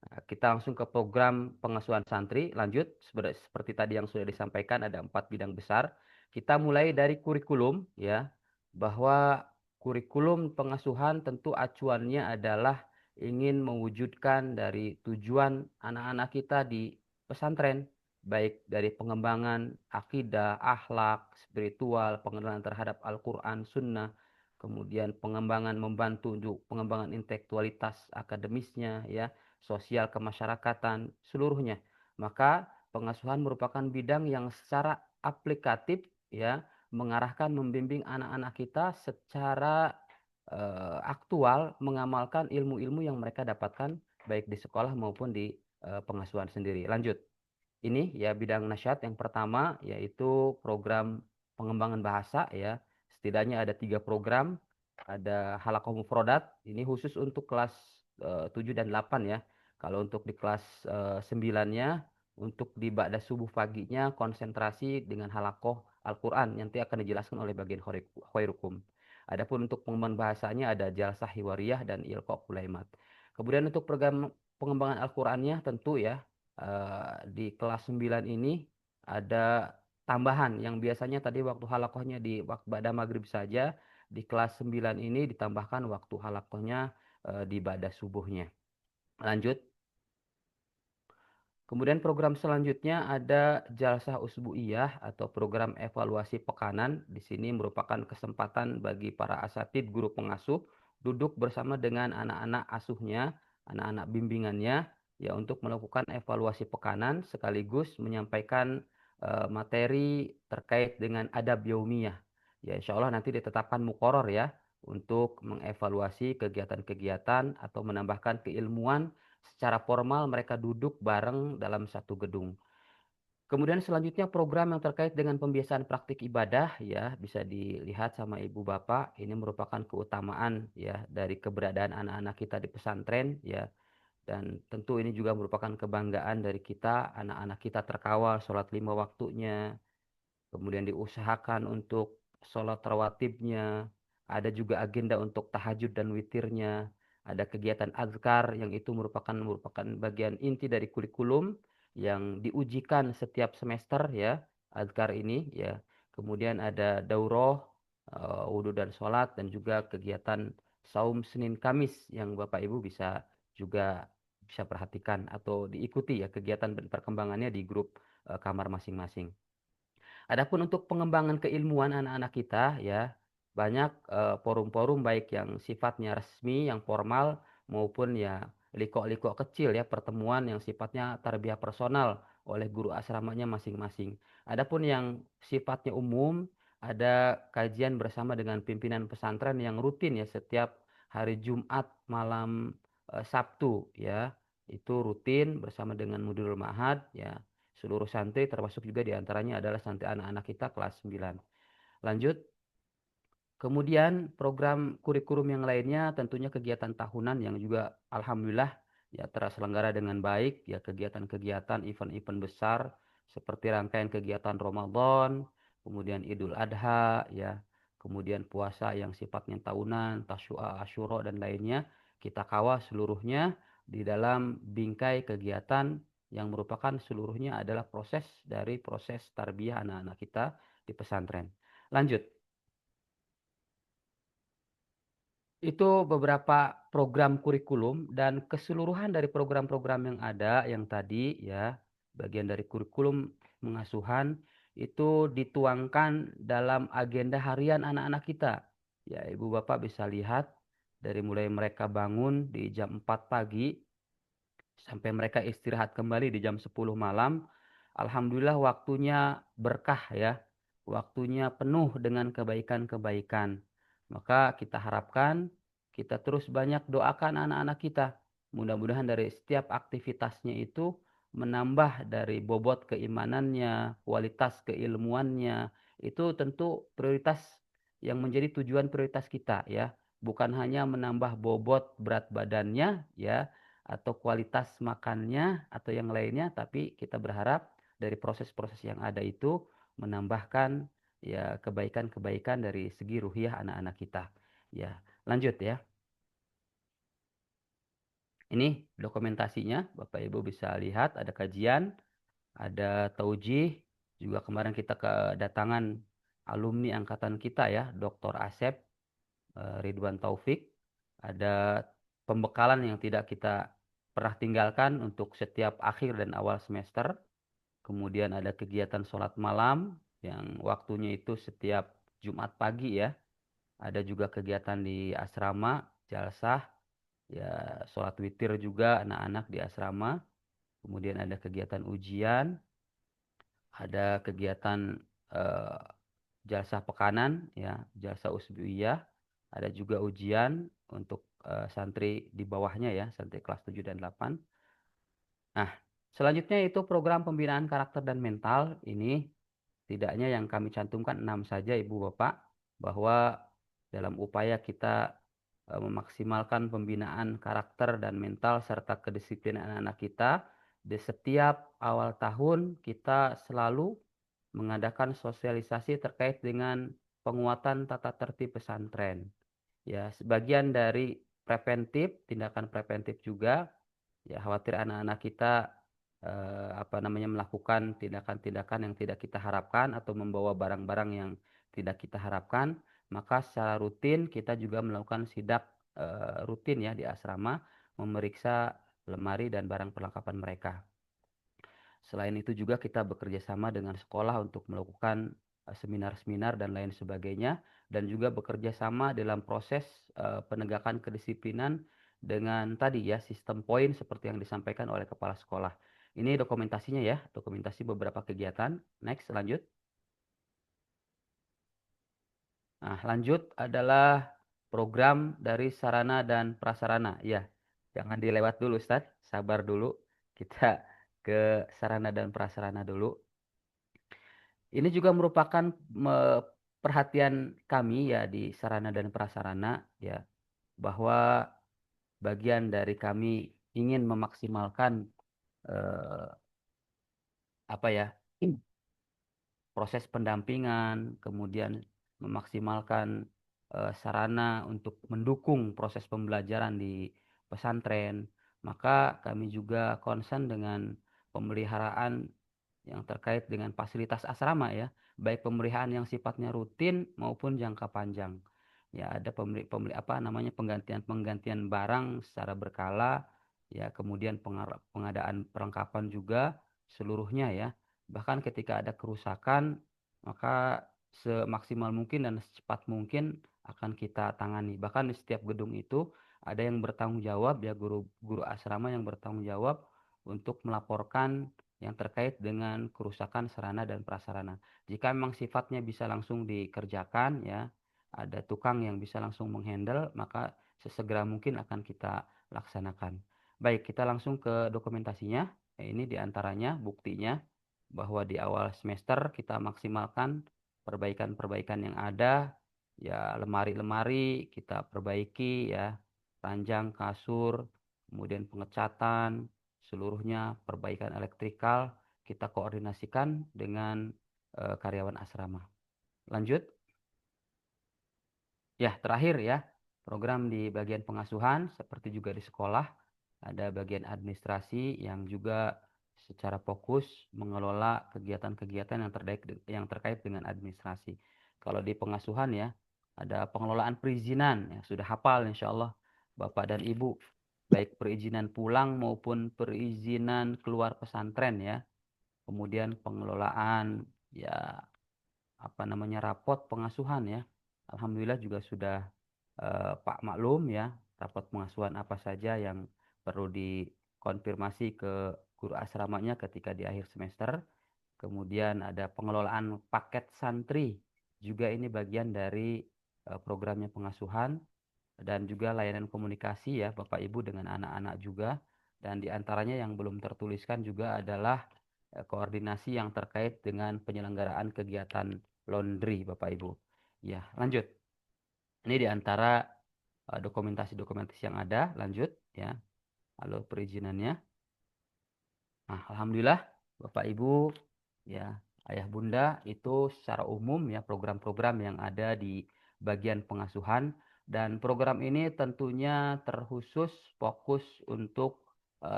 Nah, kita langsung ke program pengasuhan santri. Lanjut, seperti tadi yang sudah disampaikan ada 4 bidang besar. Kita mulai dari kurikulum ya, bahwa kurikulum pengasuhan tentu acuannya adalah ingin mewujudkan dari tujuan anak-anak kita di pesantren, baik dari pengembangan akidah, akhlak, spiritual, pengenalan terhadap Al-Quran, Sunnah, kemudian pengembangan membantu untuk pengembangan intelektualitas akademisnya ya, sosial kemasyarakatan seluruhnya. Maka pengasuhan merupakan bidang yang secara aplikatif ya mengarahkan membimbing anak-anak kita secara aktual mengamalkan ilmu-ilmu yang mereka dapatkan baik di sekolah maupun di pengasuhan sendiri. Lanjut. Ini ya bidang nasihat yang pertama yaitu program pengembangan bahasa ya. Setidaknya ada 3 program. Ada Halaqah Mufrodat, ini khusus untuk kelas 7 dan 8 ya. Kalau untuk di kelas 9-nya, untuk di ba'da subuh paginya konsentrasi dengan halaqah Al-Quran nanti akan dijelaskan oleh bagian khairukum. Adapun untuk pengembangan bahasanya ada jalsah hiwariyah dan ilqa kulaimat. Kemudian untuk program pengembangan Al-Qurannya tentu ya di kelas 9 ini ada tambahan yang biasanya tadi waktu halaqahnya di waktu ba'da maghrib saja, di kelas 9 ini ditambahkan waktu halaqahnya di ba'da subuhnya. Lanjut. Kemudian program selanjutnya ada jalsah usbu'iyah atau program evaluasi pekanan. Di sini merupakan kesempatan bagi para asatid guru pengasuh duduk bersama dengan anak-anak asuhnya, anak-anak bimbingannya ya untuk melakukan evaluasi pekanan sekaligus menyampaikan materi terkait dengan adab yaumiyah. Ya insya Allah nanti ditetapkan muqarrar ya untuk mengevaluasi kegiatan-kegiatan atau menambahkan keilmuan secara formal mereka duduk bareng dalam satu gedung. Kemudian selanjutnya program yang terkait dengan pembiasaan praktik ibadah ya bisa dilihat sama ibu bapak, ini merupakan keutamaan ya dari keberadaan anak-anak kita di pesantren ya, dan tentu ini juga merupakan kebanggaan dari kita, anak-anak kita terkawal sholat 5 waktunya, kemudian diusahakan untuk sholat rawatibnya, ada juga agenda untuk tahajud dan witirnya, ada kegiatan azkar yang itu merupakan bagian inti dari kurikulum yang diujikan setiap semester ya, azkar ini ya. Kemudian ada daurah, wudhu dan sholat, dan juga kegiatan saum Senin Kamis yang Bapak Ibu juga bisa perhatikan atau diikuti ya kegiatan dan perkembangannya di grup kamar masing-masing. Adapun untuk pengembangan keilmuan anak-anak kita ya banyak forum-forum baik yang sifatnya resmi, yang formal maupun ya liko-liko kecil ya pertemuan yang sifatnya tarbiyah personal oleh guru asramanya masing-masing. Adapun yang sifatnya umum ada kajian bersama dengan pimpinan pesantren yang rutin ya setiap hari Jumat malam Sabtu ya. Itu rutin bersama dengan Mudirul Ma'had ya seluruh santri termasuk juga diantaranya adalah santri anak-anak kita kelas 9. Lanjut. Kemudian program kurikulum yang lainnya tentunya kegiatan tahunan yang juga alhamdulillah ya terselenggara dengan baik ya kegiatan-kegiatan event-event besar seperti rangkaian kegiatan Ramadan, kemudian Idul Adha ya, kemudian puasa yang sifatnya tahunan, Tasyu'a, Asyura dan lainnya kita kawal seluruhnya di dalam bingkai kegiatan yang merupakan seluruhnya adalah proses dari proses tarbiyah anak-anak kita di pesantren. Lanjut. Itu beberapa program kurikulum dan keseluruhan dari program-program yang ada yang tadi ya, bagian dari kurikulum pengasuhan itu dituangkan dalam agenda harian anak-anak kita. Ya, Ibu Bapak bisa lihat dari mulai mereka bangun di jam 4 pagi sampai mereka istirahat kembali di jam 10 malam. Alhamdulillah waktunya berkah ya. Waktunya penuh dengan kebaikan-kebaikan. Maka kita harapkan kita terus banyak doakan anak-anak kita. Mudah-mudahan dari setiap aktivitasnya itu menambah dari bobot keimanannya, kualitas keilmuannya. Itu tentu prioritas yang menjadi tujuan prioritas kita ya. Bukan hanya menambah bobot berat badannya ya, atau kualitas makannya atau yang lainnya, tapi kita berharap dari proses-proses yang ada itu menambahkan ya kebaikan-kebaikan dari segi ruhiyah anak-anak kita. Ya, lanjut ya. Ini dokumentasinya, Bapak Ibu bisa lihat ada kajian, ada taujih, juga kemarin kita kedatangan alumni angkatan kita ya, Dr. Asep Ridwan Taufik. Ada pembekalan yang tidak kita pernah tinggalkan untuk setiap akhir dan awal semester. Kemudian ada kegiatan sholat malam yang waktunya itu setiap Jumat pagi ya. Ada juga kegiatan di asrama, jalsah, ya sholat witir juga anak-anak di asrama. Kemudian ada kegiatan ujian, ada kegiatan eh, jalsah pekanan, ya jalsah usbuiyah, ada juga ujian untuk santri di bawahnya ya, santri kelas 7 dan 8. Nah, selanjutnya itu program pembinaan karakter dan mental. Ini tidaknya yang kami cantumkan 6 saja Ibu Bapak, bahwa dalam upaya kita memaksimalkan pembinaan karakter dan mental serta kedisiplinan anak-anak kita, di setiap awal tahun kita selalu mengadakan sosialisasi terkait dengan penguatan tata tertib pesantren. Ya, sebagian dari preventif, tindakan preventif juga, ya khawatir anak-anak kita melakukan tindakan-tindakan yang tidak kita harapkan atau membawa barang-barang yang tidak kita harapkan, maka secara rutin kita juga melakukan sidak rutin ya di asrama, memeriksa lemari dan barang perlengkapan mereka. Selain itu juga kita bekerja sama dengan sekolah untuk melakukan seminar-seminar dan lain sebagainya, dan juga bekerja sama dalam proses penegakan kedisiplinan dengan tadi ya sistem poin seperti yang disampaikan oleh kepala sekolah. Ini dokumentasinya ya, dokumentasi beberapa kegiatan. Next, lanjut. Nah, lanjut adalah program dari sarana dan prasarana. Ya, jangan dilewat dulu, Ustadz. Sabar dulu. Kita ke sarana dan prasarana dulu. Ini juga merupakan perhatian kami ya di sarana dan prasarana ya, bahwa bagian dari kami ingin memaksimalkan eh, proses pendampingan, kemudian memaksimalkan sarana untuk mendukung proses pembelajaran di pesantren, maka kami juga concern dengan pemeliharaan yang terkait dengan fasilitas asrama ya, baik pemeliharaan yang sifatnya rutin maupun jangka panjang. Ya, ada penggantian barang secara berkala, ya kemudian pengadaan perlengkapan juga seluruhnya ya. Bahkan ketika ada kerusakan, maka semaksimal mungkin dan secepat mungkin akan kita tangani. Bahkan di setiap gedung itu ada yang bertanggung jawab ya, guru asrama yang bertanggung jawab untuk melaporkan yang terkait dengan kerusakan sarana dan prasarana. Jika memang sifatnya bisa langsung dikerjakan ya, ada tukang yang bisa langsung menghandle, maka sesegera mungkin akan kita laksanakan. Baik, kita langsung ke dokumentasinya. Ini diantaranya buktinya bahwa di awal semester kita maksimalkan perbaikan-perbaikan yang ada, ya lemari-lemari kita perbaiki ya, ranjang kasur, kemudian pengecatan, seluruhnya perbaikan elektrikal kita koordinasikan dengan karyawan asrama. Lanjut. Ya, terakhir ya, program di bagian pengasuhan seperti juga di sekolah, ada bagian administrasi yang juga secara fokus mengelola kegiatan-kegiatan yang terkait dengan administrasi. Kalau di pengasuhan ya, ada pengelolaan perizinan yang sudah hafal insya Allah Bapak dan Ibu, baik perizinan pulang maupun perizinan keluar pesantren ya. Kemudian pengelolaan ya rapot pengasuhan ya. Alhamdulillah juga sudah Pak maklum ya, rapot pengasuhan apa saja yang perlu dikonfirmasi ke guru asramanya ketika di akhir semester. Kemudian ada pengelolaan paket santri, juga ini bagian dari programnya pengasuhan. dan juga layanan komunikasi ya Bapak Ibu dengan anak-anak juga. Dan di antaranya yang belum tertuliskan juga adalah koordinasi yang terkait dengan penyelenggaraan kegiatan laundry Bapak Ibu. Ya, lanjut. Ini di antara dokumentasi-dokumentasi yang ada, lanjut ya. Halo perizinannya. Nah, alhamdulillah Bapak Ibu ya, Ayah Bunda itu secara umum ya program-program yang ada di bagian pengasuhan, dan program ini tentunya terkhusus fokus untuk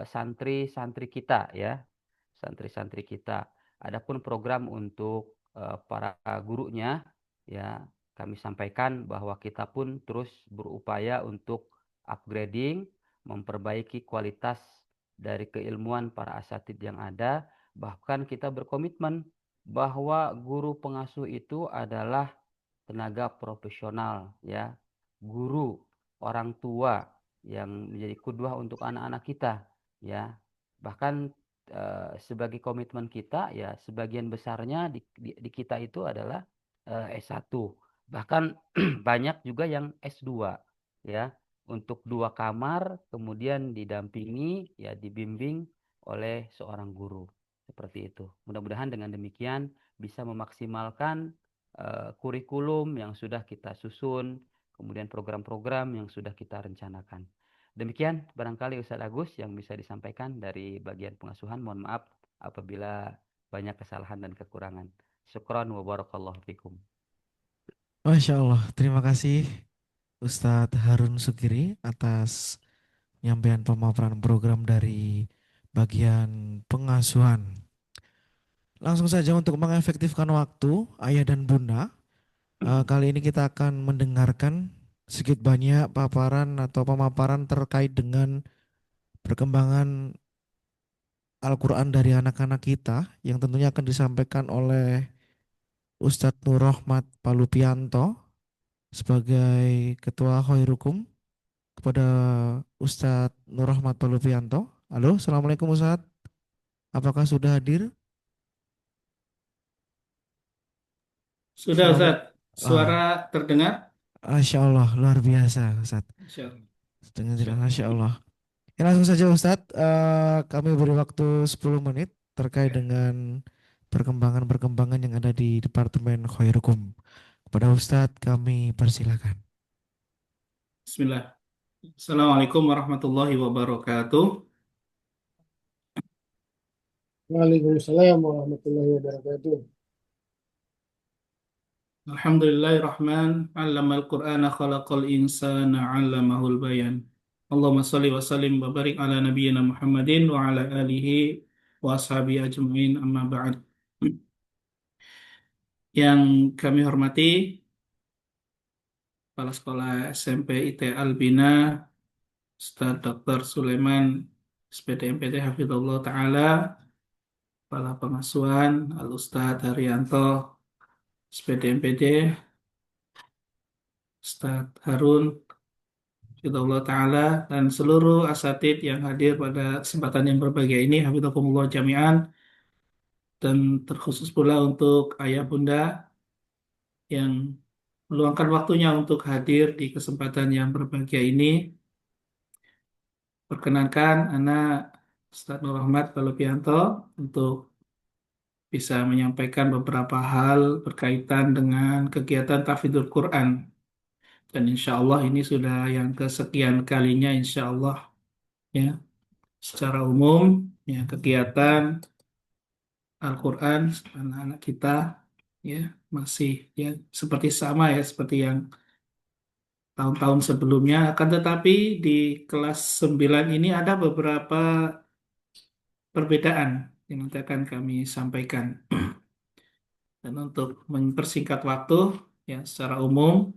santri-santri kita ya, santri-santri kita. Adapun program untuk para gurunya ya, kami sampaikan bahwa kita pun terus berupaya untuk upgrading, memperbaiki kualitas dari keilmuan para asatid yang ada. Bahkan kita berkomitmen bahwa guru pengasuh itu adalah tenaga profesional ya, guru, orang tua yang menjadi kudwah untuk anak-anak kita ya. Bahkan sebagai komitmen kita ya, sebagian besarnya di kita itu adalah S1. Bahkan banyak juga yang S2 ya, untuk 2 kamar kemudian didampingi ya, dibimbing oleh seorang guru. Seperti itu. Mudah-mudahan dengan demikian bisa memaksimalkan kurikulum yang sudah kita susun, kemudian program-program yang sudah kita rencanakan. Demikian barangkali Ustadz Agus yang bisa disampaikan dari bagian pengasuhan. Mohon maaf apabila banyak kesalahan dan kekurangan. Syukran wa barakallahu fikum. Masya Allah, terima kasih Ustadz Harun Sugiri atas penyampaian pemaparan program dari bagian pengasuhan. Langsung saja untuk mengefektifkan waktu, ayah dan bunda, kali ini kita akan mendengarkan sedikit banyak paparan atau pemaparan terkait dengan perkembangan Al-Quran dari anak-anak kita yang tentunya akan disampaikan oleh Ustadz Nur Rahmat Palupianto sebagai Ketua Khairukum. Kepada Ustadz Nur Rahmat Palupianto. Halo, Assalamualaikum Ustadz. Apakah sudah hadir? Sudah Ustaz, Ah, suara terdengar? Masya Allah, luar biasa Ustadz. Insya Allah. Dengan Insya jelas, Allah. Masya Allah. Ya, langsung saja Ustadz, kami beri waktu 10 menit terkait dengan perkembangan-perkembangan yang ada di Departemen Khairukum. Kepada Ustadz kami persilakan. Bismillah. Assalamualaikum warahmatullahi wabarakatuh. Waalaikumsalam warahmatullahi wabarakatuh. Alhamdulillahirrahman. Allamal Qur'ana khalaqal insana 'allamahul bayan. Allahumma salli wa sallim wa barik ala nabiyyina Muhammadin wa ala alihi wa ashabihi ajma'in, amma ba'd. Yang kami hormati Kepala Sekolah SMP IT Albina, Ustaz Dr. Sulaiman SPD MPT Hafizullah Ta'ala, Kepala Pengasuhan Al Ustadz Haryanto SPD MPD, Ustadz Harun Hafizullah Ta'ala, dan seluruh asatid yang hadir pada kesempatan yang berbahagia ini, Hafizakumullah jami'an, dan terkhusus pula untuk ayah bunda yang meluangkan waktunya untuk hadir di kesempatan yang berbahagia ini. Perkenankan anak Ustadz Nur Rahmat Palupianto untuk bisa menyampaikan beberapa hal berkaitan dengan kegiatan tahfidzul Quran. Dan insya Allah ini sudah yang kesekian kalinya insya Allah ya, secara umum ya, kegiatan Al-Quran anak-anak kita ya masih ya seperti sama ya seperti yang tahun-tahun sebelumnya. Akan tetapi di kelas 9 ini ada beberapa perbedaan yang nanti akan kami sampaikan. Dan untuk mempersingkat waktu ya secara umum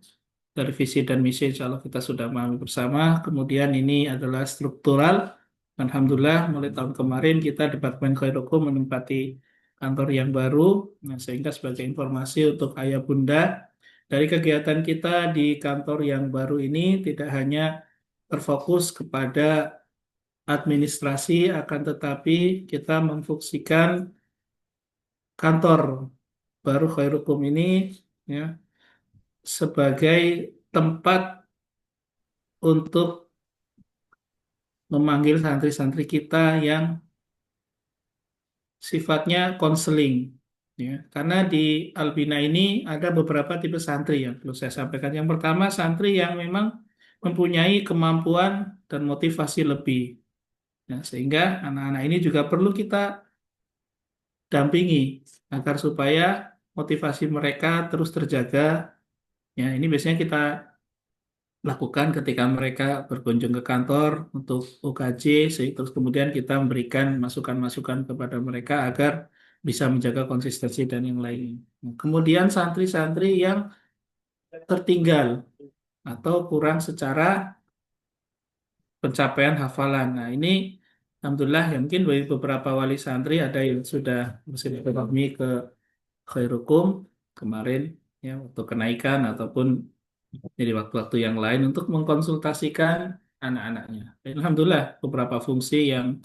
dari visi dan misi insya Allah kita sudah memahami bersama. Kemudian ini adalah struktural. Alhamdulillah mulai tahun kemarin kita Departemen Khairukum menempati kantor yang baru. Nah, sehingga sebagai informasi untuk ayah bunda, dari kegiatan kita di kantor yang baru ini tidak hanya terfokus kepada administrasi, akan tetapi kita memfungsikan kantor baru Khairukum ini ya sebagai tempat untuk memanggil santri-santri kita yang sifatnya konseling, ya. Karena di Albina ini ada beberapa tipe santri yang perlu saya sampaikan. Yang pertama, santri yang memang mempunyai kemampuan dan motivasi lebih. Nah, sehingga anak-anak ini juga perlu kita dampingi agar supaya motivasi mereka terus terjaga. Ya, ini biasanya kita lakukan ketika mereka berkunjung ke kantor untuk UKJ, terus kemudian kita memberikan masukan-masukan kepada mereka agar bisa menjaga konsistensi dan yang lain. Nah, kemudian santri-santri yang tertinggal atau kurang secara pencapaian hafalan. Nah, ini alhamdulillah ya mungkin bagi beberapa wali santri ada yang sudah bersilaturahmi ke Khairukum kemarin ya waktu kenaikan ataupun jadi waktu-waktu yang lain untuk mengkonsultasikan anak-anaknya. Dan alhamdulillah beberapa fungsi yang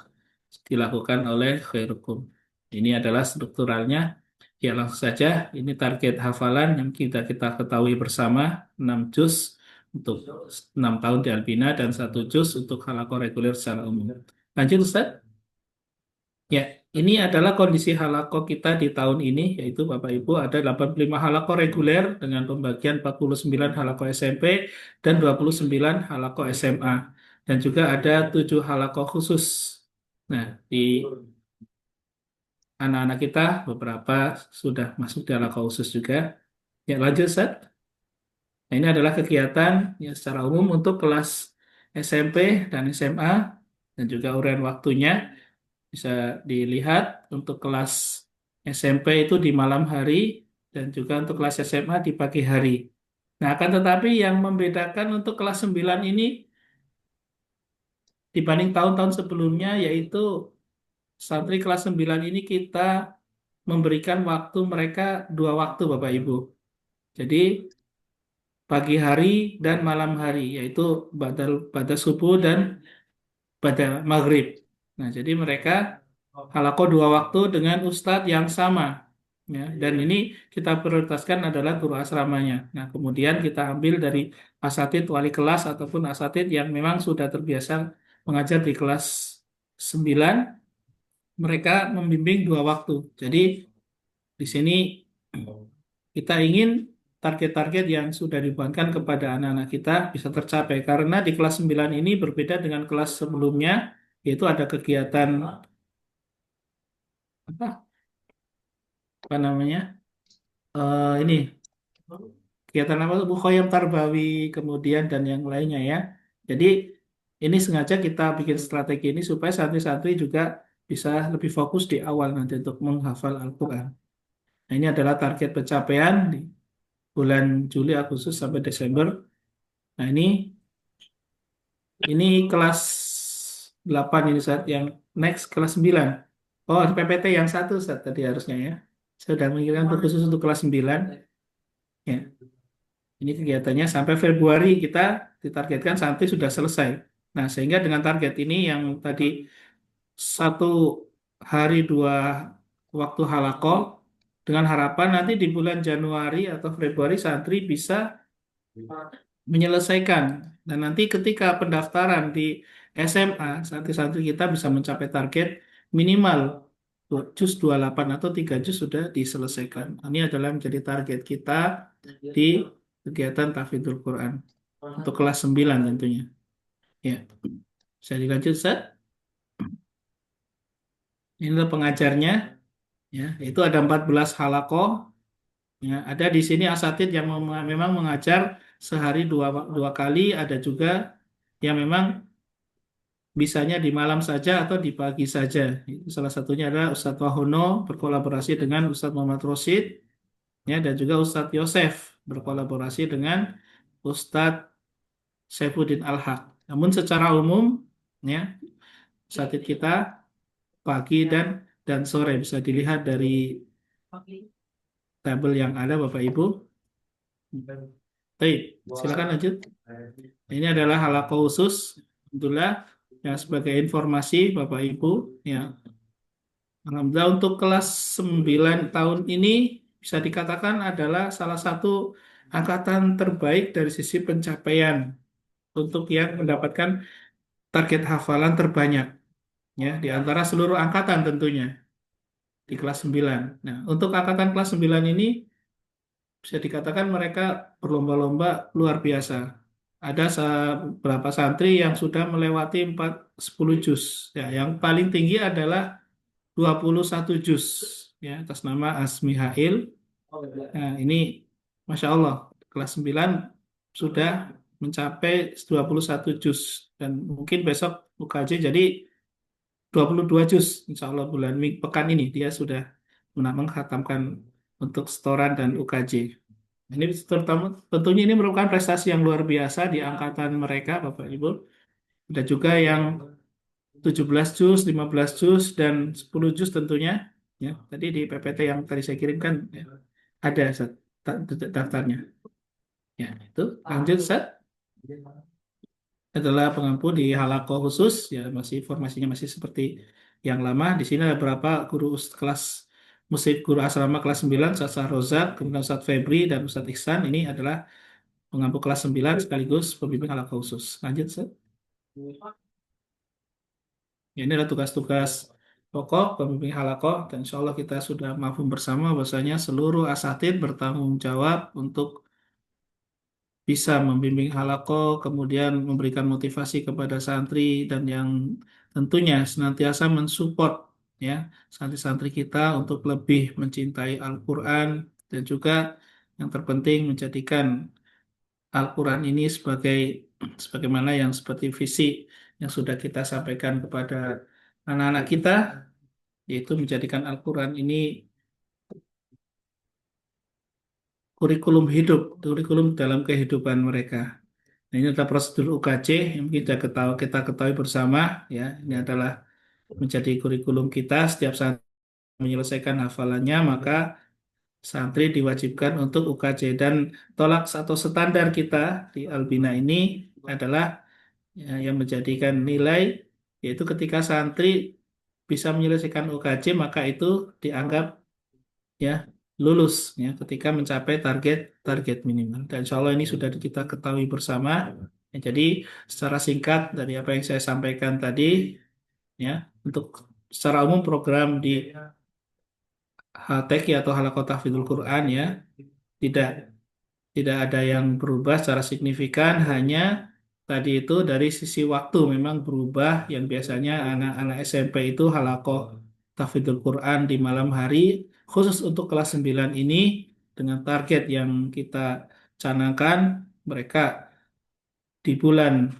dilakukan oleh Khairukum. Ini adalah strukturalnya. Ya langsung saja, ini target hafalan yang kita ketahui bersama 6 juz untuk 6 tahun di Albina dan 1 juz untuk halaqah reguler secara umum. Lanjut Ustaz. Ya, ini adalah kondisi halaqah kita di tahun ini, yaitu Bapak Ibu ada 85 halaqah reguler dengan pembagian 49 halaqah SMP dan 29 halaqah SMA. Dan juga ada 7 halaqah khusus. Nah, di anak-anak kita beberapa sudah masuk di halaqah khusus juga. Ya, lanjut Ustaz. Nah, ini adalah kegiatan ya, secara umum untuk kelas SMP dan SMA dan juga uraian waktunya. Bisa dilihat untuk kelas SMP itu di malam hari dan juga untuk kelas SMA di pagi hari. Nah, akan tetapi yang membedakan untuk kelas 9 ini dibanding tahun-tahun sebelumnya yaitu santri kelas 9 ini kita memberikan waktu mereka 2 waktu Bapak Ibu. Jadi pagi hari dan malam hari yaitu pada subuh dan pada maghrib. Nah, jadi mereka halaqah 2 waktu dengan ustadz yang sama. Ya, dan ini kita prioritaskan adalah guru asramanya. Nah, kemudian kita ambil dari asatid wali kelas ataupun asatid yang memang sudah terbiasa mengajar di kelas 9, mereka membimbing 2 waktu. Jadi di sini kita ingin target-target yang sudah dibuatkan kepada anak-anak kita bisa tercapai. Karena di kelas 9 ini berbeda dengan kelas sebelumnya, yaitu ada kegiatan apa namanya? Ini kegiatan apa tuh Mukhoyam Tarbawi kemudian dan yang lainnya ya. Jadi ini sengaja kita bikin strategi ini supaya santri-santri juga bisa lebih fokus di awal nanti untuk menghafal Al-Quran. Nah, ini adalah target pencapaian di bulan Juli, Agustus sampai Desember. Nah, ini kelas 8 ini saat yang next kelas 9. Oh, PPT yang 1 saat tadi harusnya ya. Saya sudah mengirimkan untuk khusus untuk kelas 9. Ya. Ini kegiatannya sampai Februari kita ditargetkan santri sudah selesai. Nah, sehingga dengan target ini yang tadi 1 hari 2 waktu halaqah dengan harapan nanti di bulan Januari atau Februari santri bisa menyelesaikan. Dan nanti ketika pendaftaran di SMA, santri-santri kita bisa mencapai target minimal juz 28 atau 3 juz sudah diselesaikan. Ini adalah menjadi target kita di kegiatan tahfidzul Quran untuk kelas 9 tentunya. Ya. Bisa dilanjut, Ustaz? Inilah pengajarnya. Ya, itu ada 14 halaqah. Ya, ada di sini asatid yang memang mengajar sehari dua kali, ada juga yang memang bisanya di malam saja atau di pagi saja. Itu salah satunya adalah Ustadz Wahono berkolaborasi dengan Ustadz Muhammad Rosid, ya, dan juga Ustadz Yosef berkolaborasi dengan Ustadz Saifuddin Al-Haq. Namun secara umum, ya, asatid kita pagi dan sore bisa dilihat dari tabel yang ada Bapak Ibu. Baik, silakan lanjut. Ini adalah halaqah khusus, alhamdulillah, ya sebagai informasi Bapak Ibu, ya. Alhamdulillah untuk kelas 9 tahun ini bisa dikatakan adalah salah satu angkatan terbaik dari sisi pencapaian untuk yang mendapatkan target hafalan terbanyak ya di antara seluruh angkatan tentunya di kelas 9. Nah, untuk angkatan kelas 9 ini bisa dikatakan mereka berlomba-lomba luar biasa. Ada beberapa santri yang sudah melewati 10 juz. Ya, yang paling tinggi adalah 21 juz ya atas nama Asmi Hail. Nah, ini Masya Allah kelas 9 sudah mencapai 21 juz dan mungkin besok UKJ jadi 22 juz. Insya Allah pekan ini dia sudah menghatamkan untuk setoran dan UKJ. Ini terutama tentunya ini merupakan prestasi yang luar biasa di angkatan mereka Bapak Ibu. Ada juga yang 17 juz, 15 juz, dan 10 juz tentunya. Ya, tadi di PPT yang tadi saya kirimkan ya, ada Ustaz, daftarnya. Ya, itu lanjut Ustaz. Adalah pengampu di halaqah khusus, ya masih informasinya masih seperti yang lama. Di sini ada beberapa guru kelas musik guru asrama kelas 9, Ustaz Rozak, kemudian Ustaz Febri, dan Ustaz Ihsan. Ini adalah pengampu kelas 9 sekaligus pembimbing halaqah khusus. Lanjut Ustaz. Ya, ini adalah tugas-tugas pokok pembimbing halaqah dan insya Allah kita sudah mafhum bersama bahwasanya seluruh asatid bertanggung jawab untuk bisa membimbing halaqah, kemudian memberikan motivasi kepada santri dan yang tentunya senantiasa mensupport ya santri-santri kita untuk lebih mencintai Al-Quran dan juga yang terpenting menjadikan Al-Quran ini sebagaimana yang seperti visi yang sudah kita sampaikan kepada anak-anak kita, yaitu menjadikan Al-Quran ini kurikulum hidup, kurikulum dalam kehidupan mereka. Nah, ini adalah prosedur UKJ yang kita ketahui bersama, ya. Ini adalah menjadi kurikulum kita. Setiap saat menyelesaikan hafalannya, maka santri diwajibkan untuk UKJ dan tolak atau standar kita di Albina ini adalah ya, yang menjadikan nilai yaitu ketika santri bisa menyelesaikan UKJ maka itu dianggap ya lulus ya ketika mencapai target minimal. Dan insya Allah ini sudah kita ketahui bersama. Ya, jadi secara singkat dari apa yang saya sampaikan tadi ya untuk secara umum program di HTQ atau Halaqah Tahfidzul Quran ya tidak tidak ada yang berubah secara signifikan, hanya tadi itu dari sisi waktu memang berubah, yang biasanya anak-anak SMP itu halaqah tahfidzul Quran di malam hari, khusus untuk kelas 9 ini, dengan target yang kita canangkan, mereka di bulan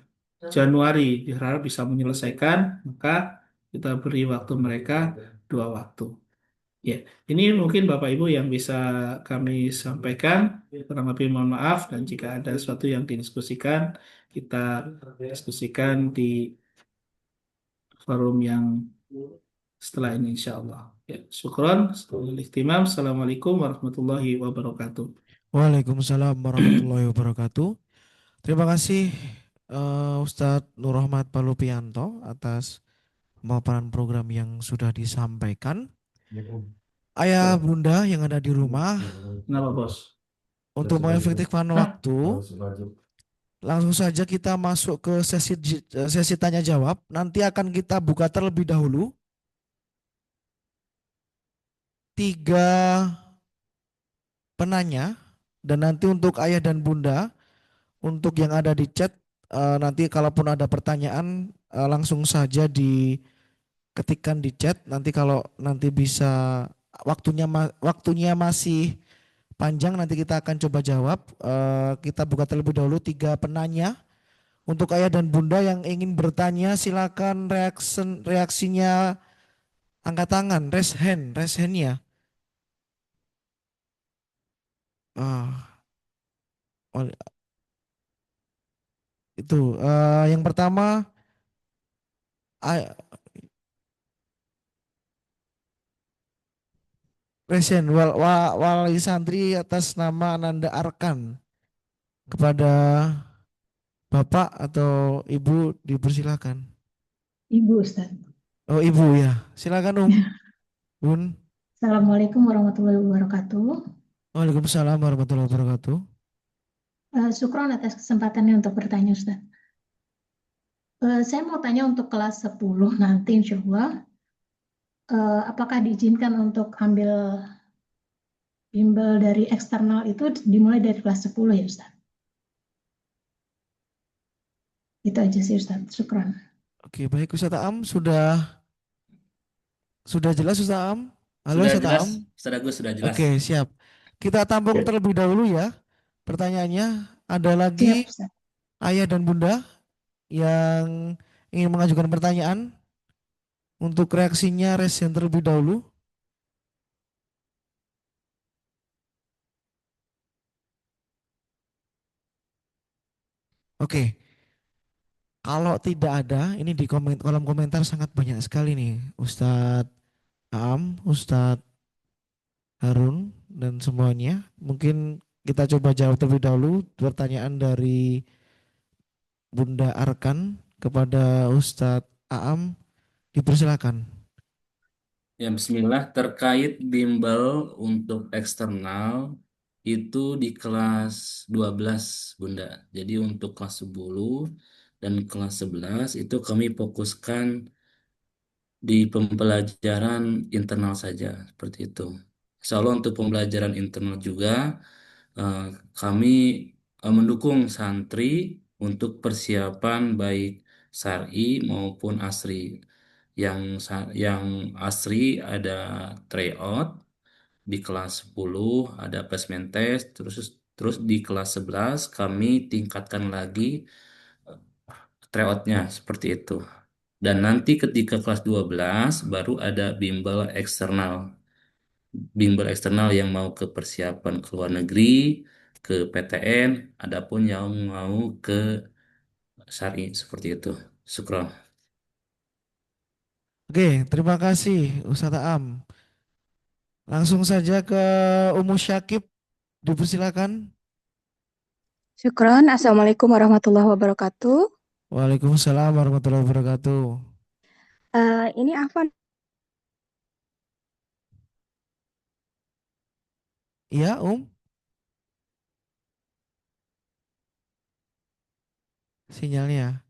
Januari diharap bisa menyelesaikan, maka kita beri waktu mereka 2 waktu. Ya, ini mungkin Bapak Ibu yang bisa kami sampaikan. Kurang lebih mohon maaf dan jika ada sesuatu yang didiskusikan, kita diskusikan di forum yang setelah ini insya Allah. Ya, syukron. Assalamualaikum warahmatullahi wabarakatuh. Waalaikumsalam warahmatullahi wabarakatuh. Terima kasih Ustadz Nur Rahmat Palupianto atas pemaparan program yang sudah disampaikan. Ayah bunda yang ada di rumah, Kenapa bos? untuk mengefektifkan waktu, langsung saja kita masuk ke sesi tanya jawab. Nanti akan kita buka terlebih dahulu 3 penanya, dan nanti untuk ayah dan bunda, untuk yang ada di chat, nanti kalaupun ada pertanyaan langsung saja diketikkan di chat. Nanti kalau nanti bisa waktunya masih panjang, nanti kita akan coba jawab. Kita buka terlebih dahulu 3 penanya. Untuk ayah dan bunda yang ingin bertanya, silakan reaksinya angkat tangan, raise hand-nya. Itu yang pertama, Presiden Wali Santri atas nama Ananda Arkan. Kepada Bapak atau Ibu dipersilakan. Ibu Ustaz. Oh Ibu ya, silakan Bun. Assalamualaikum warahmatullahi wabarakatuh. Waalaikumsalam warahmatullahi wabarakatuh. Syukron atas kesempatannya untuk bertanya Ustaz. Saya mau tanya untuk kelas 10 nanti insya Allah, apakah diizinkan untuk ambil bimbel dari eksternal itu dimulai dari kelas 10 ya Ustaz? Itu aja sih Ustaz, syukran. Oke, baik Ustaz Am, sudah jelas Ustaz Am? Halo Sudah Ustaz jelas, Am? Ustaz Agus sudah jelas. Oke, siap. Kita tampung terlebih dahulu ya. Pertanyaannya, ada Siap lagi Ustaz. ayah dan bunda yang ingin mengajukan pertanyaan? Untuk reaksinya Resen terlebih dahulu. Oke, kalau tidak ada, ini di kolom komentar sangat banyak sekali nih. Ustadz Am, Ustadz Harun, dan semuanya. Mungkin kita coba jawab terlebih dahulu pertanyaan dari Bunda Arkan kepada Ustadz Aam. Dipersilakan. Ya, bismillah, terkait bimbel untuk eksternal itu di kelas 12, Bunda. Jadi untuk kelas 10 dan kelas 11 itu kami fokuskan di pembelajaran internal saja, seperti itu. Insya Allah untuk pembelajaran internal juga eh, kami mendukung santri untuk persiapan baik syar'i maupun asri. Yang asri ada tryout, di kelas 10 ada placement test, terus terus di kelas 11 kami tingkatkan lagi eh, tryoutnya seperti itu. Dan nanti ketika kelas 12 baru ada bimbel eksternal yang mau ke persiapan ke luar negeri, ke PTN, adapun yang mau ke syari seperti itu. Syukron. Oke, terima kasih Ustadz Aam. Langsung saja ke Umu Syakib. Dipersilakan. Syukron. Assalamualaikum warahmatullahi wabarakatuh. Waalaikumsalam warahmatullahi wabarakatuh. Ini Afan. Iya, sinyalnya.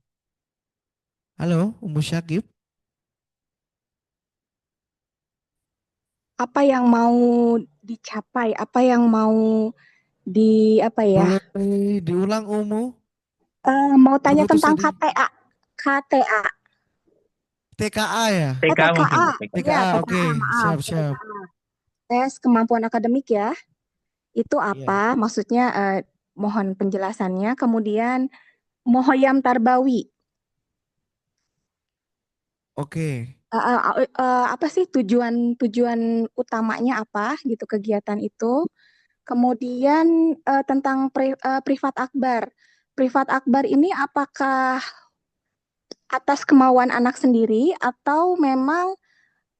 Halo, Umu Syakib. Apa yang mau dicapai? Apa yang mau Boleh diulang Umu? Mau tanya Terputus tentang tadi. KTA. KTA. TKA ya? TKA mungkin. TKA. Ya, TKA, TKA, oke. maaf. Siap. Tes kemampuan akademik ya. Itu Iya. apa? Maksudnya mohon penjelasannya. Kemudian Mohoyam Tarbawi. Oke. Apa sih tujuan utamanya apa gitu kegiatan itu? Kemudian tentang privat akbar. Privat akbar ini apakah atas kemauan anak sendiri atau memang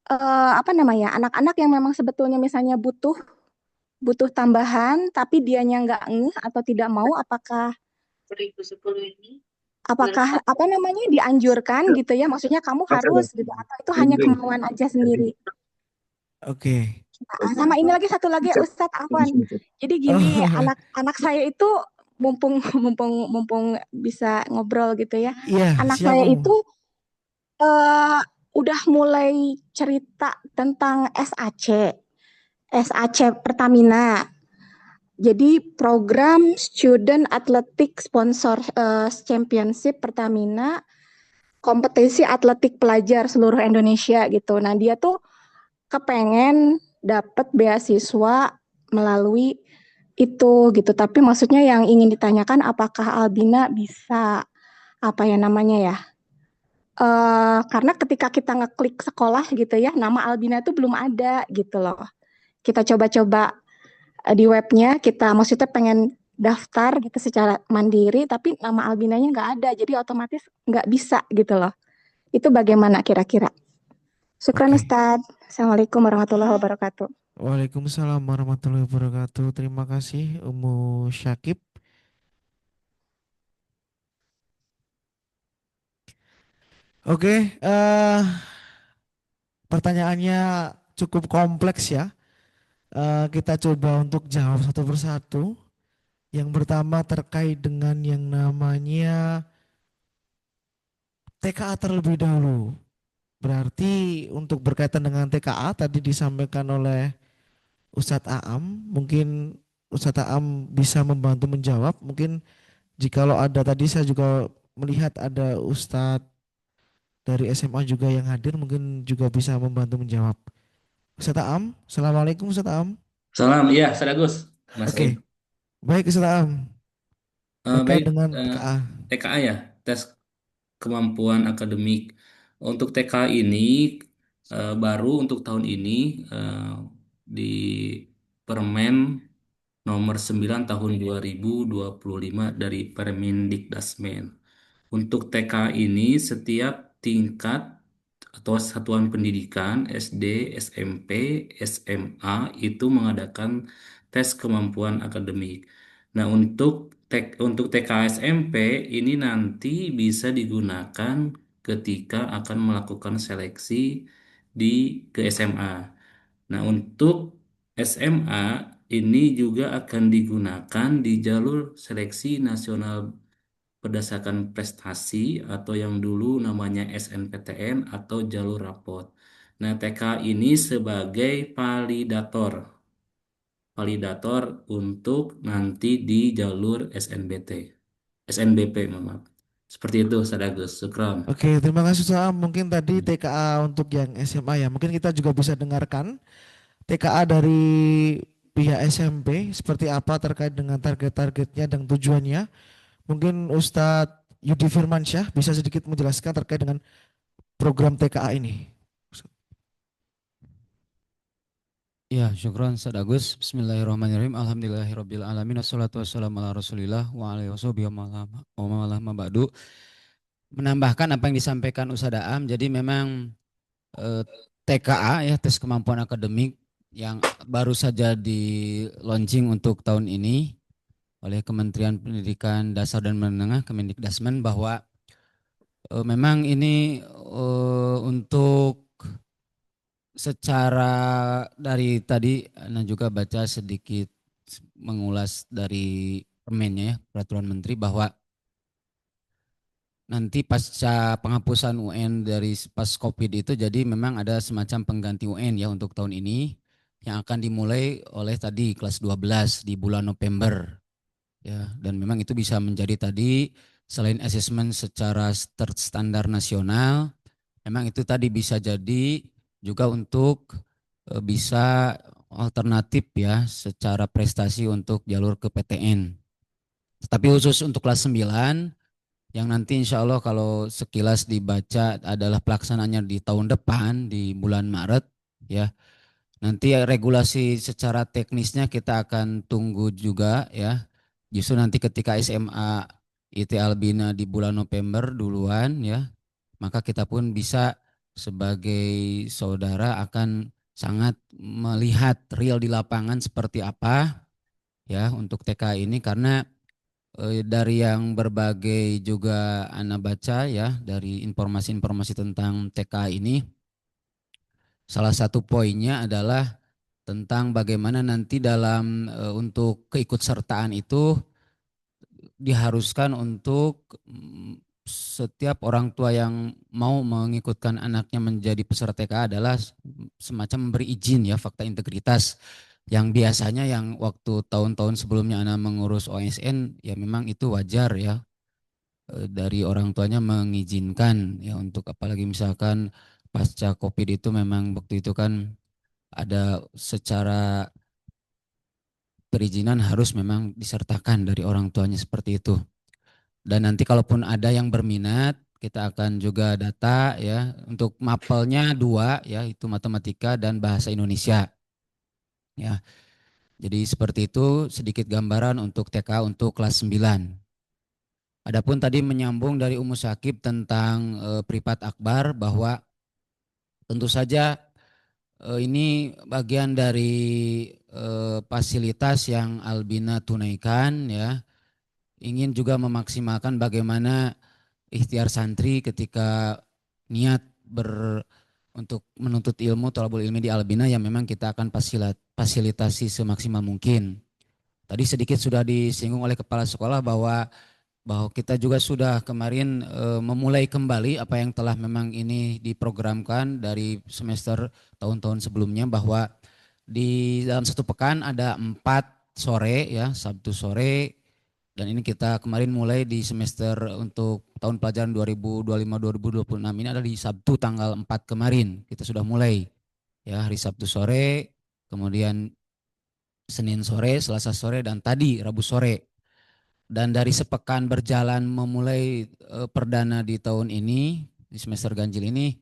apa namanya anak-anak yang memang sebetulnya misalnya butuh tambahan tapi dianya nggak ngeh atau tidak mau apakah apa namanya dianjurkan gitu ya maksudnya kamu harus gitu atau itu hanya kemauan aja sendiri. Oke. Sama ini lagi satu lagi Ustadz Afwan. Jadi gini, anak saya itu mumpung bisa ngobrol gitu ya. Iya, Anak siap, saya itu udah mulai cerita tentang SAC Pertamina. Jadi program Student Athletic Sponsor Championship Pertamina, kompetisi atletik pelajar seluruh Indonesia gitu. Nah, dia tuh kepengen dapat beasiswa melalui itu gitu. Tapi maksudnya yang ingin ditanyakan apakah Albina bisa apa ya namanya ya? Karena ketika kita ngeklik sekolah gitu ya, nama Albina itu belum ada gitu loh. Kita coba-coba di webnya, kita maksudnya pengen daftar gitu secara mandiri, tapi nama Albinanya nggak ada, jadi otomatis nggak bisa gitu loh. Itu bagaimana kira-kira? Syukran Oke. Ustadz. Assalamualaikum warahmatullahi wabarakatuh. Waalaikumsalam warahmatullahi wabarakatuh. Terima kasih Umu Syakib. Oke, pertanyaannya cukup kompleks ya. Kita coba untuk jawab satu persatu. Yang pertama terkait dengan yang namanya TKA terlebih dahulu. Berarti untuk berkaitan dengan TKA tadi disampaikan oleh Ustadz Aam, mungkin Ustadz Aam bisa membantu menjawab. Mungkin jikalau ada tadi saya juga melihat ada Ustadz dari SMA juga yang hadir, mungkin juga bisa membantu menjawab. Ustadz Aam, Assalamualaikum Ustadz Aam. Salam, iya, Sadagus, Mas Aim. Oke, baik Ustadz Aam. Terkait Baik, dengan TKA. TKA ya, tes kemampuan akademik. Untuk TKA ini baru untuk tahun ini di Permen nomor 9 tahun 2025 dari Permendikdasmen. Untuk TKA ini setiap tingkat atau satuan pendidikan SD, SMP, SMA itu mengadakan tes kemampuan akademik. Nah, untuk TK SMP ini nanti bisa digunakan ketika akan melakukan seleksi ke SMA. Nah, untuk SMA ini juga akan digunakan di jalur seleksi nasional berdasarkan prestasi atau yang dulu namanya SNPTN atau jalur rapot. Nah, TK ini sebagai validator untuk nanti di jalur SNBP, mohon maaf. Seperti itu, Sadagus. Syukron. Oke, terima kasih Ustadz Aam. Mungkin tadi TKA untuk yang SMA ya. Mungkin kita juga bisa dengarkan TKA dari pihak SMP seperti apa terkait dengan target-targetnya dan tujuannya. Mungkin Ustadz Yudi Firmansyah bisa sedikit menjelaskan terkait dengan program TKA ini. Ya, syukran Ustaz Agus. Bismillahirrahmanirrahim. Alhamdulillahirabbil alamin. Wassalatu wassalamu ala Rasulillah wa alihi washabihi wa ma ba'du. Menambahkan apa yang disampaikan Ustaz Aam, jadi memang TKA ya, tes kemampuan akademik yang baru saja di launching untuk tahun ini oleh Kementerian Pendidikan Dasar dan Menengah Kemendikdasmen, bahwa memang ini untuk secara dari tadi Anda juga baca sedikit mengulas dari permennya ya, peraturan menteri, bahwa nanti pasca penghapusan UN dari pas COVID itu, jadi memang ada semacam pengganti UN ya untuk tahun ini yang akan dimulai oleh tadi kelas 12 di bulan November ya, dan memang itu bisa menjadi tadi selain asesmen secara standar nasional, memang itu tadi bisa jadi juga untuk bisa alternatif ya secara prestasi untuk jalur ke PTN. Tetapi khusus untuk kelas 9 yang nanti insya Allah kalau sekilas dibaca adalah pelaksanaannya di tahun depan di bulan Maret ya. Nanti regulasi secara teknisnya kita akan tunggu juga ya. Justru nanti ketika SMA IT Albina di bulan November duluan ya, maka kita pun bisa sebagai saudara akan sangat melihat real di lapangan seperti apa ya untuk TK ini, karena dari yang berbagai juga Anda baca ya dari informasi-informasi tentang TK ini, salah satu poinnya adalah tentang bagaimana nanti dalam untuk keikutsertaan itu diharuskan untuk setiap orang tua yang mau mengikutkan anaknya menjadi peserta TK adalah semacam memberi izin ya fakta integritas, yang biasanya yang waktu tahun-tahun sebelumnya anak mengurus OSN ya memang itu wajar ya dari orang tuanya mengizinkan ya, untuk apalagi misalkan pasca COVID itu memang waktu itu kan ada secara perizinan harus memang disertakan dari orang tuanya seperti itu. Dan nanti kalaupun ada yang berminat, kita akan juga data ya untuk mapelnya 2 ya, itu matematika dan bahasa Indonesia. Ya. Jadi seperti itu sedikit gambaran untuk TK untuk kelas 9. Adapun tadi menyambung dari Ummu Syakib tentang privat akbar, bahwa tentu saja ini bagian dari fasilitas yang Albina tunaikan ya. Ingin juga memaksimalkan bagaimana ikhtiar santri ketika niat untuk menuntut ilmu, thalabul ilmi di Albina, yang memang kita akan fasilitasi semaksimal mungkin. Tadi sedikit sudah disinggung oleh kepala sekolah bahwa bahwa kita juga sudah kemarin memulai kembali apa yang telah memang ini diprogramkan dari semester tahun-tahun sebelumnya, bahwa di dalam satu pekan ada 4 sore ya, Sabtu sore, dan ini kita kemarin mulai di semester untuk tahun pelajaran 2025-2026 ini ada di Sabtu tanggal 4 kemarin kita sudah mulai ya, hari Sabtu sore, kemudian Senin sore, Selasa sore, dan tadi Rabu sore. Dan dari sepekan berjalan memulai perdana di tahun ini, di semester ganjil ini,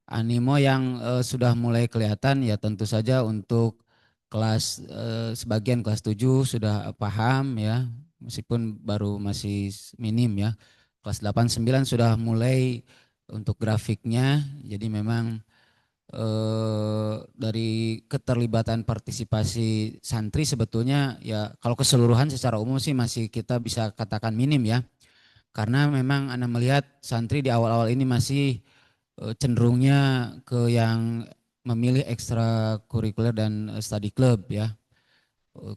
animo yang sudah mulai kelihatan ya, tentu saja untuk kelas sebagian kelas 7 sudah paham ya, meskipun baru masih minim ya. Kelas 8 9 sudah mulai untuk grafiknya, jadi memang dari keterlibatan partisipasi santri sebetulnya ya kalau keseluruhan secara umum sih masih kita bisa katakan minim ya. Karena memang Anda melihat santri di awal-awal ini masih cenderungnya ke yang memilih ekstrakurikuler dan study club ya.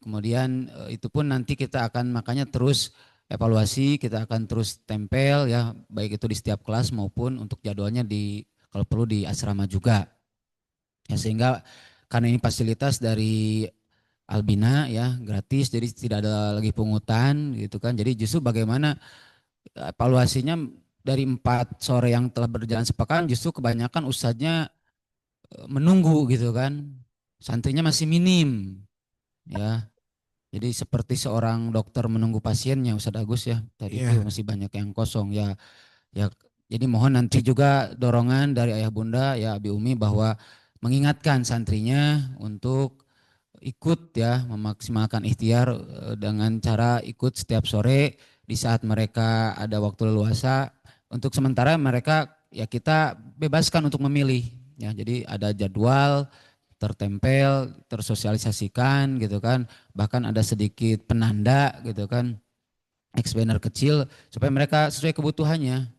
Kemudian itu pun nanti kita akan makanya terus evaluasi, kita akan terus tempel ya, baik itu di setiap kelas maupun untuk jadwalnya di kalau perlu di asrama juga. Ya, sehingga karena ini fasilitas dari Albina ya, gratis, jadi tidak ada lagi pungutan gitu kan. Jadi justru bagaimana evaluasinya dari 4 sore yang telah berjalan sepekan, justru kebanyakan ustadznya menunggu gitu kan. Santrinya masih minim ya. Jadi seperti seorang dokter menunggu pasiennya, Ustadz Agus ya. Tadi itu masih banyak yang kosong ya. Ya, jadi mohon nanti juga dorongan dari ayah bunda ya, Abi Umi, bahwa mengingatkan santrinya untuk ikut ya, memaksimalkan ikhtiar dengan cara ikut setiap sore di saat mereka ada waktu leluasa. Untuk sementara mereka ya kita bebaskan untuk memilih ya. Jadi ada jadwal tertempel, tersosialisasikan gitu kan. Bahkan ada sedikit penanda gitu kan, explainer kecil supaya mereka sesuai kebutuhannya.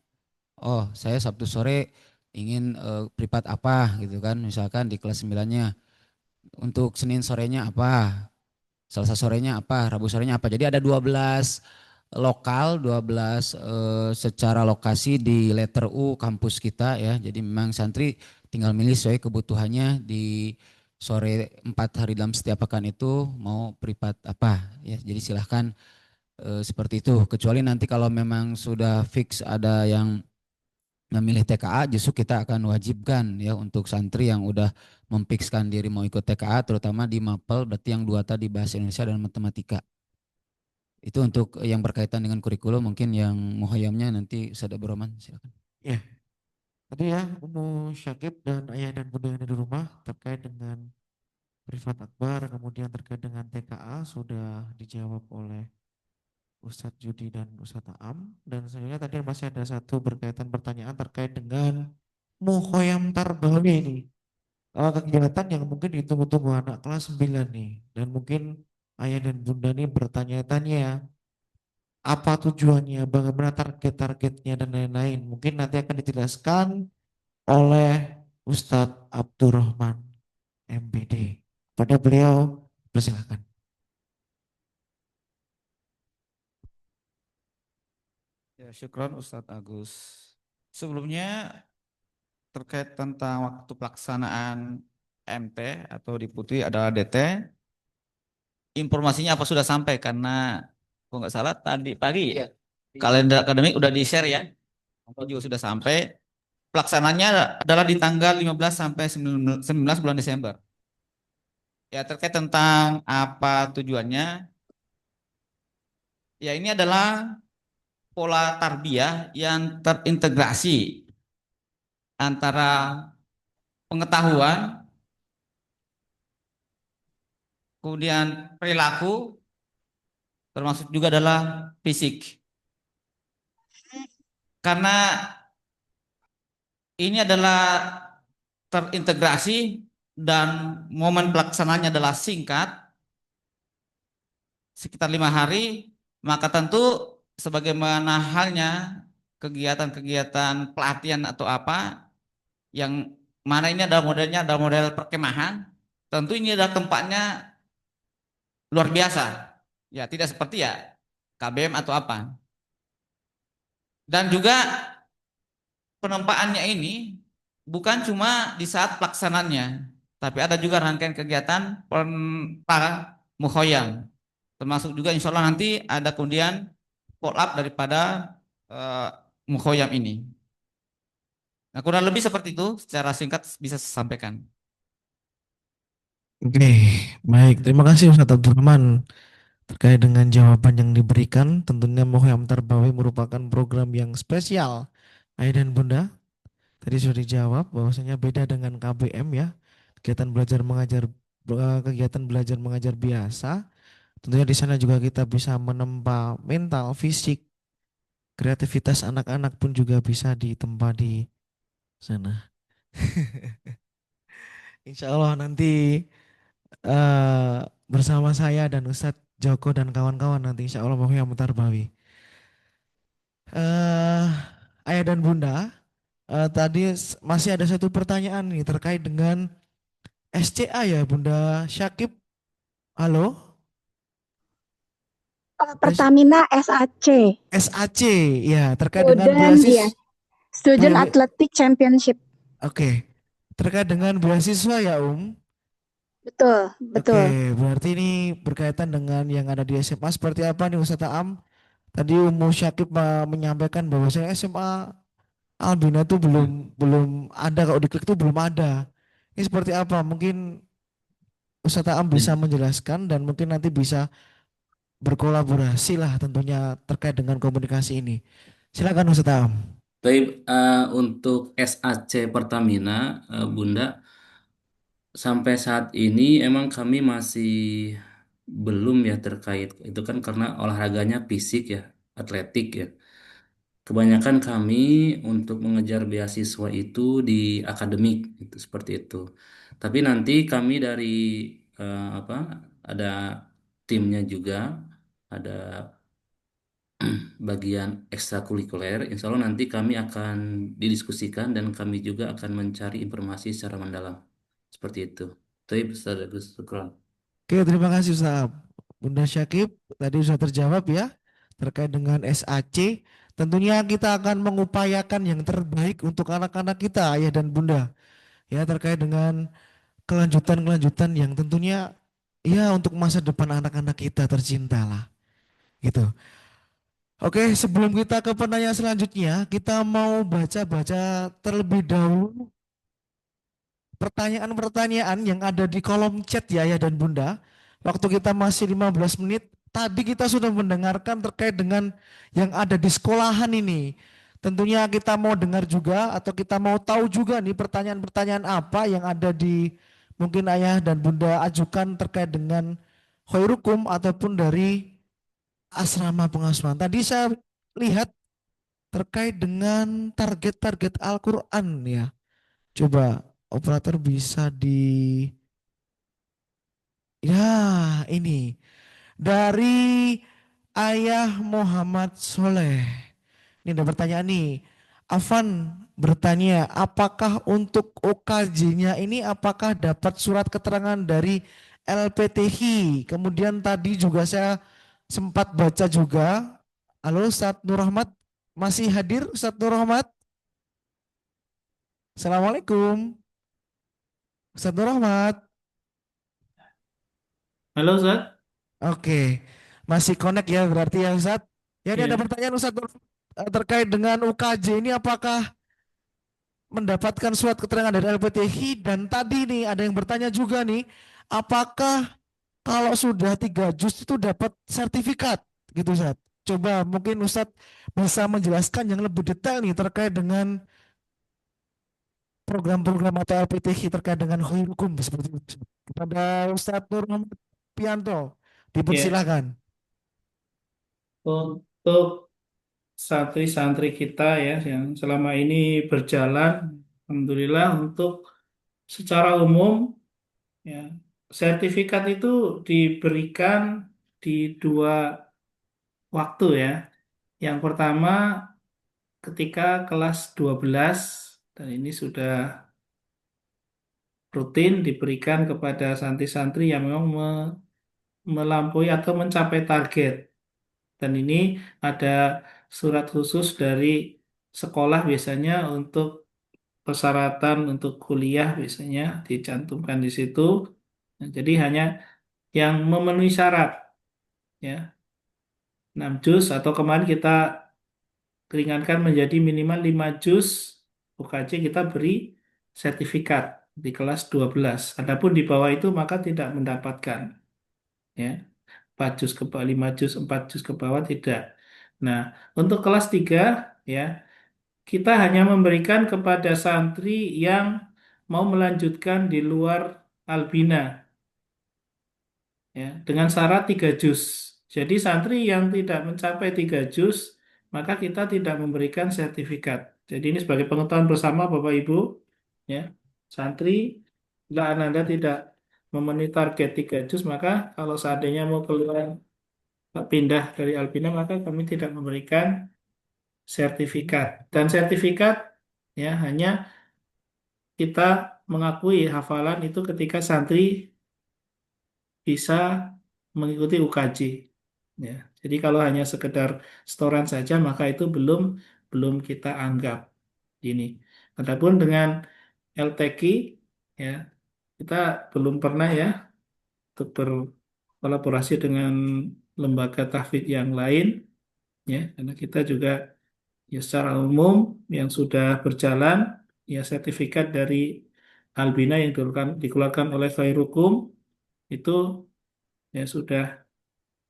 Oh, saya Sabtu sore ingin privat apa gitu kan, misalkan di kelas 9-nya. Untuk Senin sorenya apa, Selasa sorenya apa, Rabu sorenya apa. Jadi ada 12 lokal, 12 secara lokasi di letter U kampus kita ya. Jadi memang santri tinggal milih sesuai kebutuhannya di sore 4 hari dalam setiap pekan itu mau privat apa ya. Jadi silahkan seperti itu. Kecuali nanti kalau memang sudah fix ada yang memilih TKA, justru kita akan wajibkan ya untuk santri yang udah memfikskan diri mau ikut TKA, terutama di MAPEL, berarti yang 2 tadi bahasa Indonesia dan matematika. Itu untuk yang berkaitan dengan kurikulum. Mungkin yang muhayyamnya nanti Ustaz Abdul Rahman, silakan. Ya, tadi ya Umu Syakib dan ayah dan bunda yang ada di rumah terkait dengan privat akbar, kemudian terkait dengan TKA sudah dijawab oleh Ustadz Judi dan Ustadz Aam. Dan sebenarnya tadi masih ada satu berkaitan pertanyaan terkait dengan Muhoyam Tarbawi ini. Kegiatan yang mungkin ditunggu-tunggu anak kelas 9 nih. Dan mungkin ayah dan bunda nih bertanya-tanya apa tujuannya, bagaimana target-targetnya dan lain-lain. Mungkin nanti akan dijelaskan oleh Ustadz Abdurrahman MPD. Pada beliau, persilakan. Ya, syukron Ustadz Agus. Sebelumnya terkait tentang waktu pelaksanaan MT atau diputi adalah DT, informasinya apa sudah sampai, karena kalau nggak salah tadi pagi ya, kalender akademik udah di-share ya, juga sudah sampai. Pelaksananya adalah di tanggal 15 sampai 19 bulan Desember. Ya, terkait tentang apa tujuannya, ya ini adalah pola tarbiyah yang terintegrasi antara pengetahuan, kemudian perilaku, termasuk juga adalah fisik. Karena ini adalah terintegrasi dan momen pelaksanaannya adalah singkat, sekitar 5 hari, maka tentu sebagaimana halnya kegiatan-kegiatan pelatihan atau apa, yang mana ini adalah modelnya adalah model perkemahan, tentu ini adalah tempatnya luar biasa. Ya, tidak seperti ya KBM atau apa. Dan juga penempaannya ini bukan cuma di saat pelaksananya, tapi ada juga rangkaian kegiatan para mukhoyam. Termasuk juga insya Allah nanti ada kemudian follow up daripada eh, mukhoyam ini. Nah, kurang lebih seperti itu secara singkat bisa saya sampaikan. Oke, baik. Terima kasih Ustadz Abdurrahman terkait dengan jawaban yang diberikan. Tentunya Muhyam Tarbawi merupakan program yang spesial. Ayah dan Bunda, tadi sudah dijawab bahwasanya beda dengan KBM ya. Kegiatan belajar mengajar kegiatan belajar mengajar biasa. Tentunya di sana juga kita bisa menempa mental, fisik, kreativitas anak-anak pun juga bisa ditempa di sana. Insya Allah nanti bersama saya dan Ustadz Joko dan kawan-kawan nanti insya Allah mau yang Tarbawi. eh Ayah dan Bunda, tadi masih ada satu pertanyaan nih terkait dengan SCA ya Bunda Syakib. Halo? Pertamina SAC. SAC ya terkait dengan Student, ya. beasiswa. Student Athletic Championship. Oke. Terkait dengan beasiswa ya Betul, betul. Oke, berarti ini berkaitan dengan yang ada di SMA seperti apa nih Ustaz Am? Tadi Umu Syakib menyampaikan bahwa saya SMA Albina tuh belum ada, kalau diklik tuh belum ada. Ini seperti apa? Mungkin Ustaz Am bisa menjelaskan dan mungkin nanti bisa berkolaborasi lah tentunya terkait dengan komunikasi ini. Silakan Ustaz Am. Tapi untuk SAC Pertamina, Bunda, sampai saat ini emang kami masih belum ya terkait itu kan karena olahraganya fisik ya, atletik ya. Kebanyakan kami untuk mengejar beasiswa itu di akademik itu seperti itu. Tapi nanti kami dari apa ada timnya juga, ada bagian ekstrakurikuler. Insya Allah nanti kami akan didiskusikan dan kami juga akan mencari informasi secara mendalam seperti itu. Tapi Ustaz Agus, syukran. Oke, terima kasih Ustaz. Bunda Syakib, tadi sudah terjawab ya terkait dengan SAC. Tentunya kita akan mengupayakan yang terbaik untuk anak-anak kita, ayah dan bunda. Ya, terkait dengan kelanjutan-kelanjutan yang tentunya ya untuk masa depan anak-anak kita tercinta lah. Gitu. Oke, sebelum kita ke pertanyaan selanjutnya, kita mau baca-baca terlebih dahulu pertanyaan-pertanyaan yang ada di kolom chat ya ayah dan bunda. Waktu kita masih 15 menit, tadi kita sudah mendengarkan terkait dengan yang ada di sekolahan ini. Tentunya kita mau dengar juga atau kita mau tahu juga nih pertanyaan-pertanyaan apa yang ada di mungkin ayah dan bunda ajukan terkait dengan khairukum ataupun dari asrama pengasuhan. Tadi saya lihat terkait dengan target-target Al-Quran ya. Coba operator bisa ya ini dari Ayah Muhammad Soleh. Ini ada pertanyaan nih. Afan bertanya, apakah untuk OKJ-nya ini apakah dapat surat keterangan dari LPTI? Kemudian tadi juga saya sempat baca juga. Halo Ustadz Nur Rahmat, masih hadir Ustadz Nur Rahmat? Assalamualaikum. Ustadz Nur Rahmat. Halo Ustaz. Oke, masih connect ya berarti ya Ustadz. Ya ini ada Iya. pertanyaan Ustadz terkait dengan UKJ ini apakah mendapatkan surat keterangan dari LPTI dan tadi nih ada yang bertanya juga nih apakah kalau sudah 3 juz itu dapat sertifikat gitu Ustadz. Coba mungkin Ustadz bisa menjelaskan yang lebih detail nih terkait dengan program-program atau LPTI terkait dengan hukum seperti itu. Kepada Ustadz Nur Muhammad Pianto, Ya, dipersilakan. untuk santri-santri kita ya yang selama ini berjalan, alhamdulillah untuk secara umum ya sertifikat itu diberikan di 2 waktu ya. Yang pertama ketika kelas 12 dan ini sudah rutin diberikan kepada santri-santri yang memang melampaui atau mencapai target. Dan ini ada surat khusus dari sekolah biasanya untuk persyaratan untuk kuliah biasanya dicantumkan di situ. Nah, jadi hanya yang memenuhi syarat ya 6 juz atau kemarin kita ringankan menjadi minimal 5 juz UKJ kita beri sertifikat di kelas 12. Adapun di bawah itu maka tidak mendapatkan ya 4 juz ke bawah, 5 juz, 4 juz ke bawah tidak. Nah, untuk kelas 3 ya kita hanya memberikan kepada santri yang mau melanjutkan di luar Albina ya dengan syarat 3 juz. Jadi santri yang tidak mencapai 3 juz maka kita tidak memberikan sertifikat. Jadi ini sebagai pengetahuan bersama Bapak Ibu ya. Santri bila Anda tidak memenuhi target 3 juz maka kalau seandainya mau keluar pindah dari Albina maka kami tidak memberikan sertifikat. Dan sertifikat ya hanya kita mengakui hafalan itu ketika santri bisa mengikuti UKJ. Ya, jadi kalau hanya sekedar setoran saja maka itu belum kita anggap ini. Adapun dengan LTQ ya kita belum pernah ya untuk berkolaborasi dengan lembaga tahfidz yang lain ya karena kita juga ya secara umum yang sudah berjalan ya sertifikat dari Albina yang dikeluarkan oleh Khairukum itu ya sudah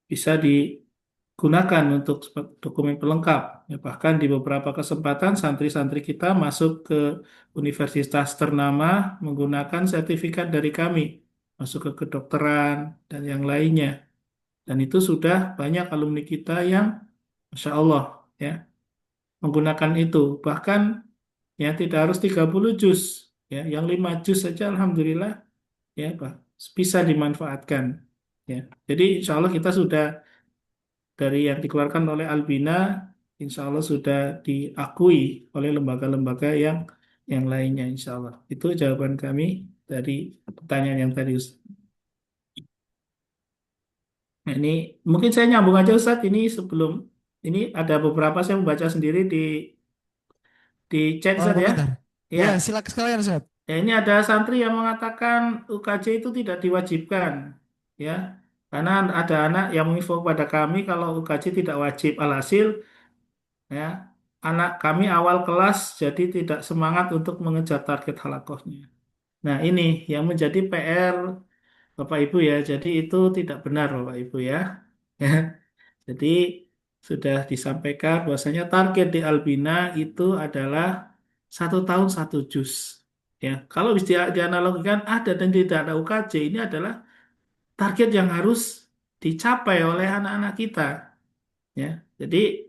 bisa digunakan untuk dokumen pelengkap. Ya, bahkan di beberapa kesempatan santri-santri kita masuk ke universitas ternama menggunakan sertifikat dari kami, masuk ke kedokteran dan yang lainnya. Dan itu sudah banyak alumni kita yang Masya Allah ya menggunakan itu. Bahkan ya tidak harus 30 juz. Ya, yang 5 juz saja Alhamdulillah ya Pak, bisa dimanfaatkan. Ya. Jadi insya Allah kita sudah dari yang dikeluarkan oleh Albina, insya Allah sudah diakui oleh lembaga-lembaga yang lainnya, insya Allah. Itu jawaban kami dari pertanyaan yang tadi, Ustaz. Nah, ini mungkin saya nyambung aja, Ustaz. Ini sebelum ini ada beberapa saya membaca sendiri di chat, Oh, Ustaz ya. komentar. Ya, Ya, silakan sekalian, Ustaz. ya, ini ada santri yang mengatakan UKJ itu tidak diwajibkan, ya. Karena ada anak yang menginfo kepada kami kalau UKJ tidak wajib. Alhasil ya anak kami awal kelas jadi tidak semangat untuk mengejar target halakohnya. Nah ini yang menjadi PR Bapak Ibu ya. Jadi itu tidak benar Bapak Ibu ya. Ya. Jadi sudah disampaikan bahwasanya target di Albina itu adalah 1 tahun 1 juz. Ya, kalau bisa dianalogikan ada dan tidak ada UKJ ini adalah target yang harus dicapai oleh anak-anak kita. Ya, jadi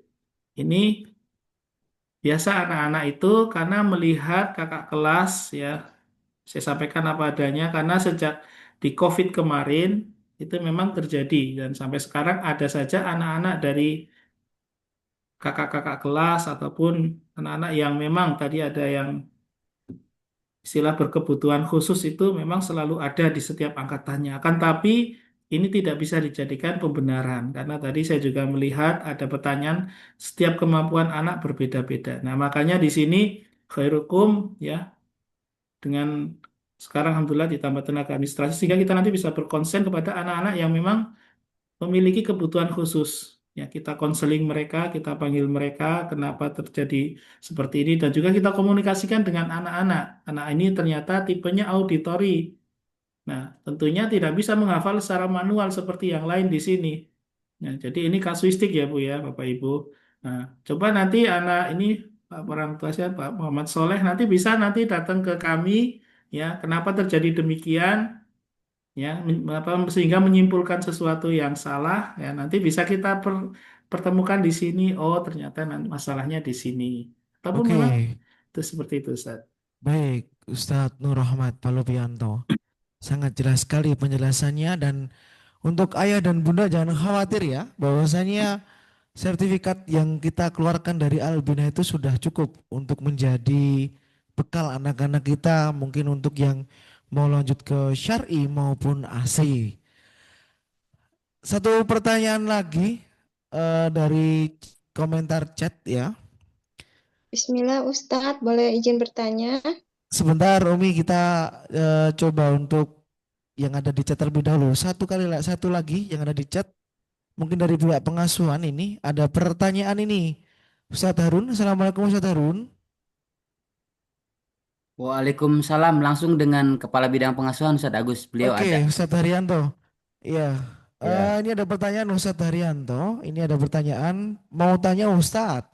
ini biasa anak-anak itu karena melihat kakak kelas ya, saya sampaikan apa adanya karena sejak di COVID kemarin itu memang terjadi dan sampai sekarang ada saja anak-anak dari kakak-kakak kelas ataupun anak-anak yang memang tadi ada yang istilah berkebutuhan khusus itu memang selalu ada di setiap angkatannya. Akan tapi ini tidak bisa dijadikan pembenaran karena tadi saya juga melihat ada pertanyaan setiap kemampuan anak berbeda-beda. Nah, makanya di sini khairukum ya dengan sekarang alhamdulillah ditambah tenaga administrasi sehingga kita nanti bisa berkonsen kepada anak-anak yang memang memiliki kebutuhan khusus. Ya, kita konseling mereka, kita panggil mereka, kenapa terjadi seperti ini, dan juga kita komunikasikan dengan anak-anak. Anak ini ternyata tipenya auditori. Nah, tentunya tidak bisa menghafal secara manual seperti yang lain di sini. Nah, jadi ini kasuistik ya Bu ya, Bapak Ibu. Nah, coba nanti anak ini Pak orang tua saya Pak Muhammad Soleh nanti bisa nanti datang ke kami ya, kenapa terjadi demikian? Ya sehingga menyimpulkan sesuatu yang salah ya nanti bisa kita pertemukan di sini oh ternyata nanti masalahnya di sini ataupun Oke, memang itu seperti itu Ustaz. baik Ustadz Nur Rahmat Palopianto. Sangat jelas sekali penjelasannya dan untuk ayah dan bunda jangan khawatir ya bahwasanya sertifikat yang kita keluarkan dari Albina itu sudah cukup untuk menjadi bekal anak-anak kita mungkin untuk yang mau lanjut ke syar'i maupun asli. Satu pertanyaan lagi dari komentar chat ya. Bismillah Ustadz, boleh izin bertanya? Sebentar Umi, kita coba untuk yang ada di chat terlebih dahulu. Satu lagi yang ada di chat, mungkin dari pihak pengasuhan ini ada pertanyaan ini. Ustadz Harun, Assalamualaikum Ustadz Harun. Waalaikumsalam, langsung dengan Kepala Bidang Pengasuhan Ustadz Agus. Beliau Oke, ada. Ustadz Haryanto. Iya, Ya. ini ada pertanyaan Ustadz Haryanto. Ini ada pertanyaan, mau tanya Ustadz,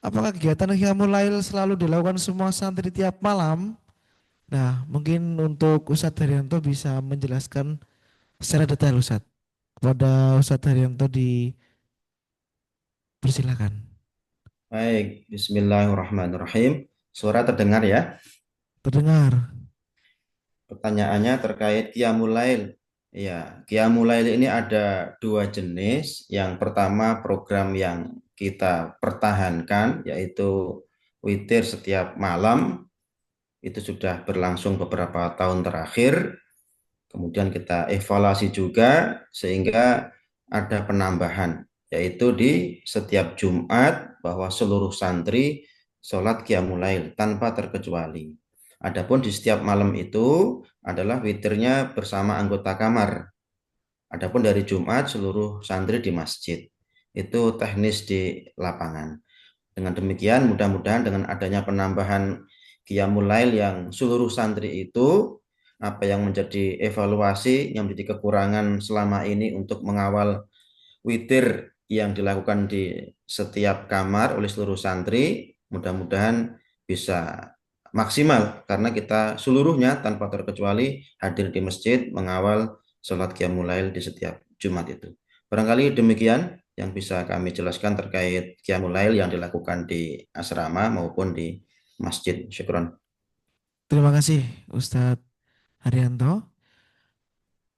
apakah kegiatan Qiyamul Lail selalu dilakukan semua santri tiap malam? Nah, mungkin untuk Ustadz Haryanto bisa menjelaskan secara detail Ustadz. Kepada Ustadz Haryanto dipersilakan. Baik, Bismillahirrahmanirrahim. Suara terdengar ya? Terdengar. Pertanyaannya terkait Qiyamul Lail. Ya, Qiyamul Lail ini ada dua jenis. Yang pertama program yang kita pertahankan yaitu witir setiap malam. Itu sudah berlangsung beberapa tahun terakhir. Kemudian kita evaluasi juga sehingga ada penambahan yaitu di setiap Jumat bahwa seluruh santri sholat Qiyamul Lail tanpa terkecuali. Adapun di setiap malam itu adalah witirnya bersama anggota kamar. Adapun dari Jumat seluruh santri di masjid. Itu teknis di lapangan. Dengan demikian mudah-mudahan dengan adanya penambahan Qiyamul Lail yang seluruh santri itu apa yang menjadi evaluasi, yang menjadi kekurangan selama ini untuk mengawal witir yang dilakukan di setiap kamar oleh seluruh santri, mudah-mudahan bisa maksimal karena kita seluruhnya tanpa terkecuali hadir di masjid mengawal sholat Qiyamul Lail di setiap Jumat itu. Barangkali demikian yang bisa kami jelaskan terkait Qiyamul Lail yang dilakukan di asrama maupun di masjid. Syukron. Terima kasih Ustadz Haryanto.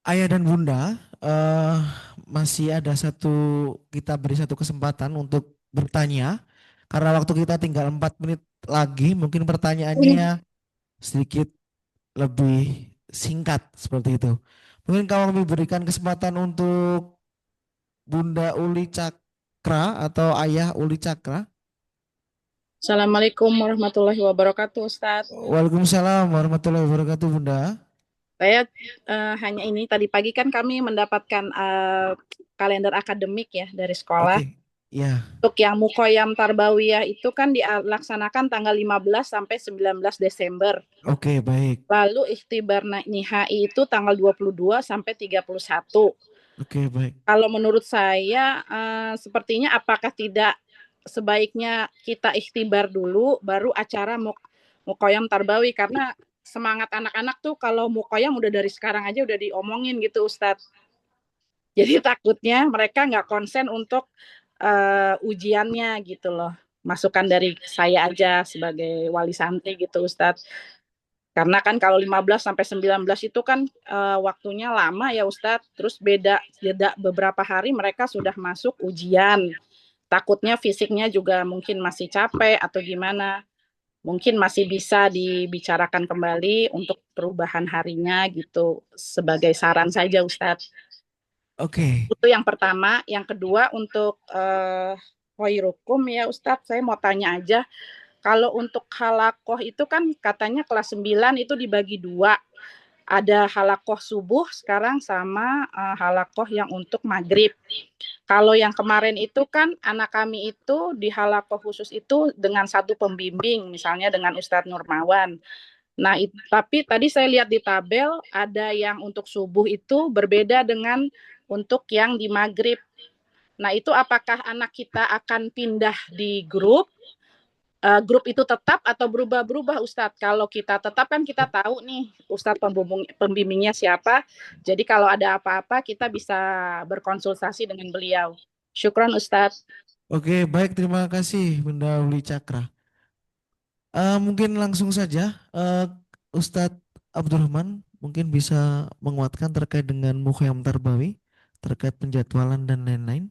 Ayah dan Bunda, masih ada kita beri satu kesempatan untuk bertanya. Karena waktu kita tinggal 4 menit lagi, mungkin pertanyaannya sedikit lebih singkat seperti itu. Mungkin kalau kami berikan kesempatan untuk Bunda Uli Cakra atau Ayah Uli Cakra. Assalamualaikum warahmatullahi wabarakatuh, Ustadz. Waalaikumsalam warahmatullahi wabarakatuh, Bunda. Saya hanya ini, tadi pagi kan kami mendapatkan kalender akademik ya dari sekolah. Oke, ya. Untuk yang Mukoyam Tarbawiyah itu kan dilaksanakan tanggal 15 sampai 19 Desember. Oke, baik. Lalu ikhtibar nihai itu tanggal 22 sampai 31. Oke, baik. Kalau menurut saya sepertinya apakah tidak sebaiknya kita ikhtibar dulu baru acara Mukoyam Tarbawi, karena semangat anak-anak tuh kalau Mukoyam udah dari sekarang aja udah diomongin gitu Ustadz. Jadi takutnya mereka nggak konsen untuk ujiannya gitu loh. Masukan dari saya aja sebagai wali santri gitu Ustadz. Karena kan kalau 15 sampai 19 itu kan waktunya lama ya Ustadz. Terus beda beberapa hari mereka sudah masuk ujian. Takutnya fisiknya juga mungkin masih capek atau gimana. Mungkin masih bisa dibicarakan kembali untuk perubahan harinya gitu. Sebagai saran saja Ustadz. Oke. Itu yang pertama. Yang kedua untuk khairukum ya Ustadz. Saya mau tanya aja. Kalau untuk halakoh itu kan katanya kelas 9 itu dibagi 2. Ada halakoh subuh sekarang sama halakoh yang untuk maghrib. Kalau yang kemarin itu kan anak kami itu di halakoh khusus itu dengan satu pembimbing, misalnya dengan Ustadz Nurmawan. Nah, tapi tadi saya lihat di tabel ada yang untuk subuh itu berbeda dengan untuk yang di maghrib. Nah, itu apakah anak kita akan pindah di grup itu tetap atau berubah-berubah Ustadz? Kalau kita tetap kan kita tahu nih Ustadz pembimbingnya siapa. Jadi kalau ada apa-apa kita bisa berkonsultasi dengan beliau. Syukron Ustadz. Oke, baik, terima kasih Bunda Uli Cakra. Mungkin langsung saja Ustadz Abdurrahman mungkin bisa menguatkan terkait dengan Mukoyam Tarbawi, terkait penjadwalan dan lain-lain.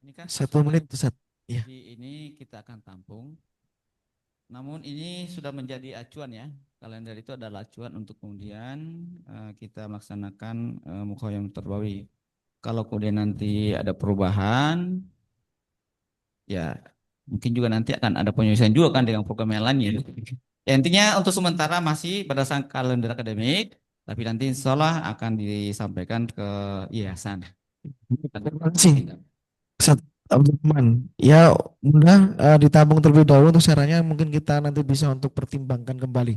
Ini kan 1 menit Ustadz. Ya. Jadi ini kita akan tampung. Namun ini sudah menjadi acuan ya. Kalender itu adalah acuan untuk kemudian kita melaksanakan Mukoyam Tarbawi. Kalau kemudian nanti ada perubahan, ya mungkin juga nanti akan ada penyesuaian juga kan dengan program yang lainnya. Ya, intinya untuk sementara masih berdasarkan kalender akademik, tapi nanti insya Allah akan disampaikan ke yayasan. Terima kasih, Ustadz Abdurrahman. Ya, mudah ditabung terlebih dahulu untuk sarannya, mungkin kita nanti bisa untuk pertimbangkan kembali.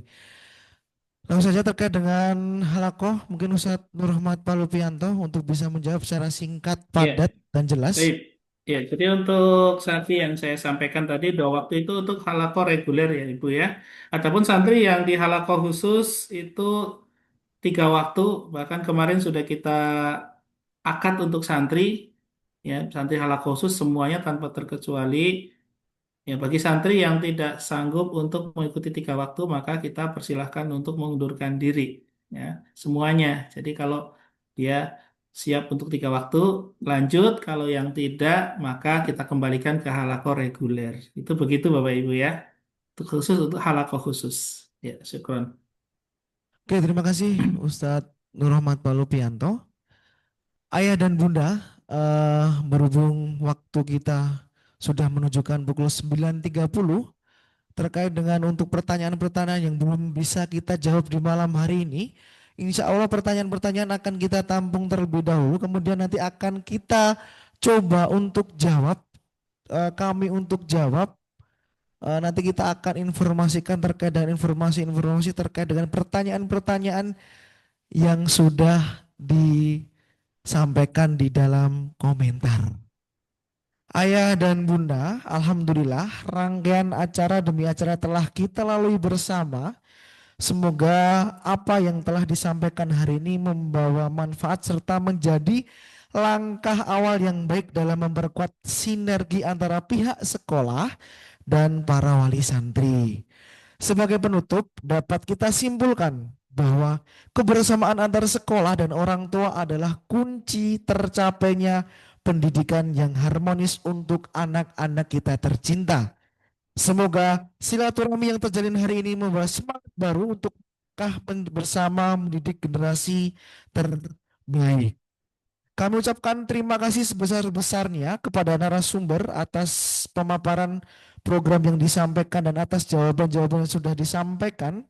Langsung saja terkait dengan halakoh, mungkin Ustadz Nur Rahmat Palupianto untuk bisa menjawab secara singkat, Ya, padat, dan jelas. baik. Ya, jadi untuk santri yang saya sampaikan tadi, 2 waktu itu untuk halakoh reguler ya Ibu ya. Ataupun santri yang di halakoh khusus itu 3 waktu, bahkan kemarin sudah kita akad untuk santri, ya santri halakoh khusus semuanya tanpa terkecuali. Ya, bagi santri yang tidak sanggup untuk mengikuti 3 waktu, maka kita persilahkan untuk mengundurkan diri, ya, semuanya. Jadi kalau dia siap untuk 3 waktu, lanjut. Kalau yang tidak, maka kita kembalikan ke halako reguler. Itu begitu Bapak Ibu ya. Untuk khusus untuk halako khusus. Ya, syukron. Oke, terima kasih Ustadz Nur Rahmat Palupianto. Ayah dan Bunda, berhubung waktu kita sudah menunjukkan pukul 9.30 terkait dengan untuk pertanyaan-pertanyaan yang belum bisa kita jawab di malam hari ini. Insya Allah pertanyaan-pertanyaan akan kita tampung terlebih dahulu, kemudian nanti akan kita coba untuk jawab, kami untuk jawab. Nanti kita akan informasikan terkait dengan informasi-informasi terkait dengan pertanyaan-pertanyaan yang sudah disampaikan di dalam komentar. Ayah dan Bunda, alhamdulillah rangkaian acara demi acara telah kita lalui bersama. Semoga apa yang telah disampaikan hari ini membawa manfaat serta menjadi langkah awal yang baik dalam memperkuat sinergi antara pihak sekolah dan para wali santri. Sebagai penutup, dapat kita simpulkan bahwa kebersamaan antara sekolah dan orang tua adalah kunci tercapainya pendidikan yang harmonis untuk anak-anak kita tercinta. Semoga silaturahmi yang terjalin hari ini membawa semangat baru untuk bersama mendidik generasi terbaik. Kami ucapkan terima kasih sebesar-besarnya kepada narasumber atas pemaparan program yang disampaikan dan atas jawaban-jawaban yang sudah disampaikan,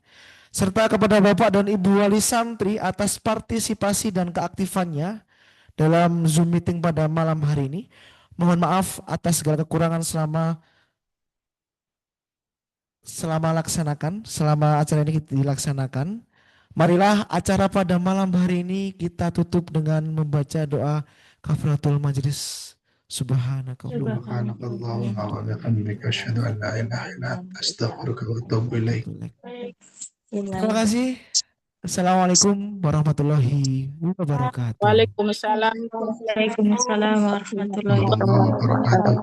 serta kepada Bapak dan Ibu Wali Santri atas partisipasi dan keaktifannya dalam Zoom meeting pada malam hari ini. Mohon maaf atas segala kekurangan selama acara ini dilaksanakan. Marilah acara pada malam hari ini kita tutup dengan membaca doa kafaratul majlis. Subhanakallahumma wa bihamdika asyhadu an la ilaha illa anta astaghfiruka wa atubu ilaik. Terima kasih. Assalamualaikum warahmatullahi wabarakatuh. Waalaikumsalam. Waalaikumsalam warahmatullahi wabarakatuh.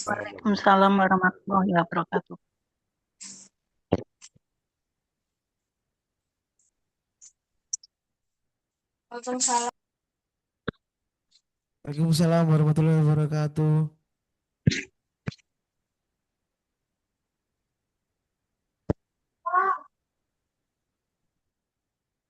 Waalaikumsalam warahmatullahi wabarakatuh. Waalaikumsalam warahmatullahi wabarakatuh.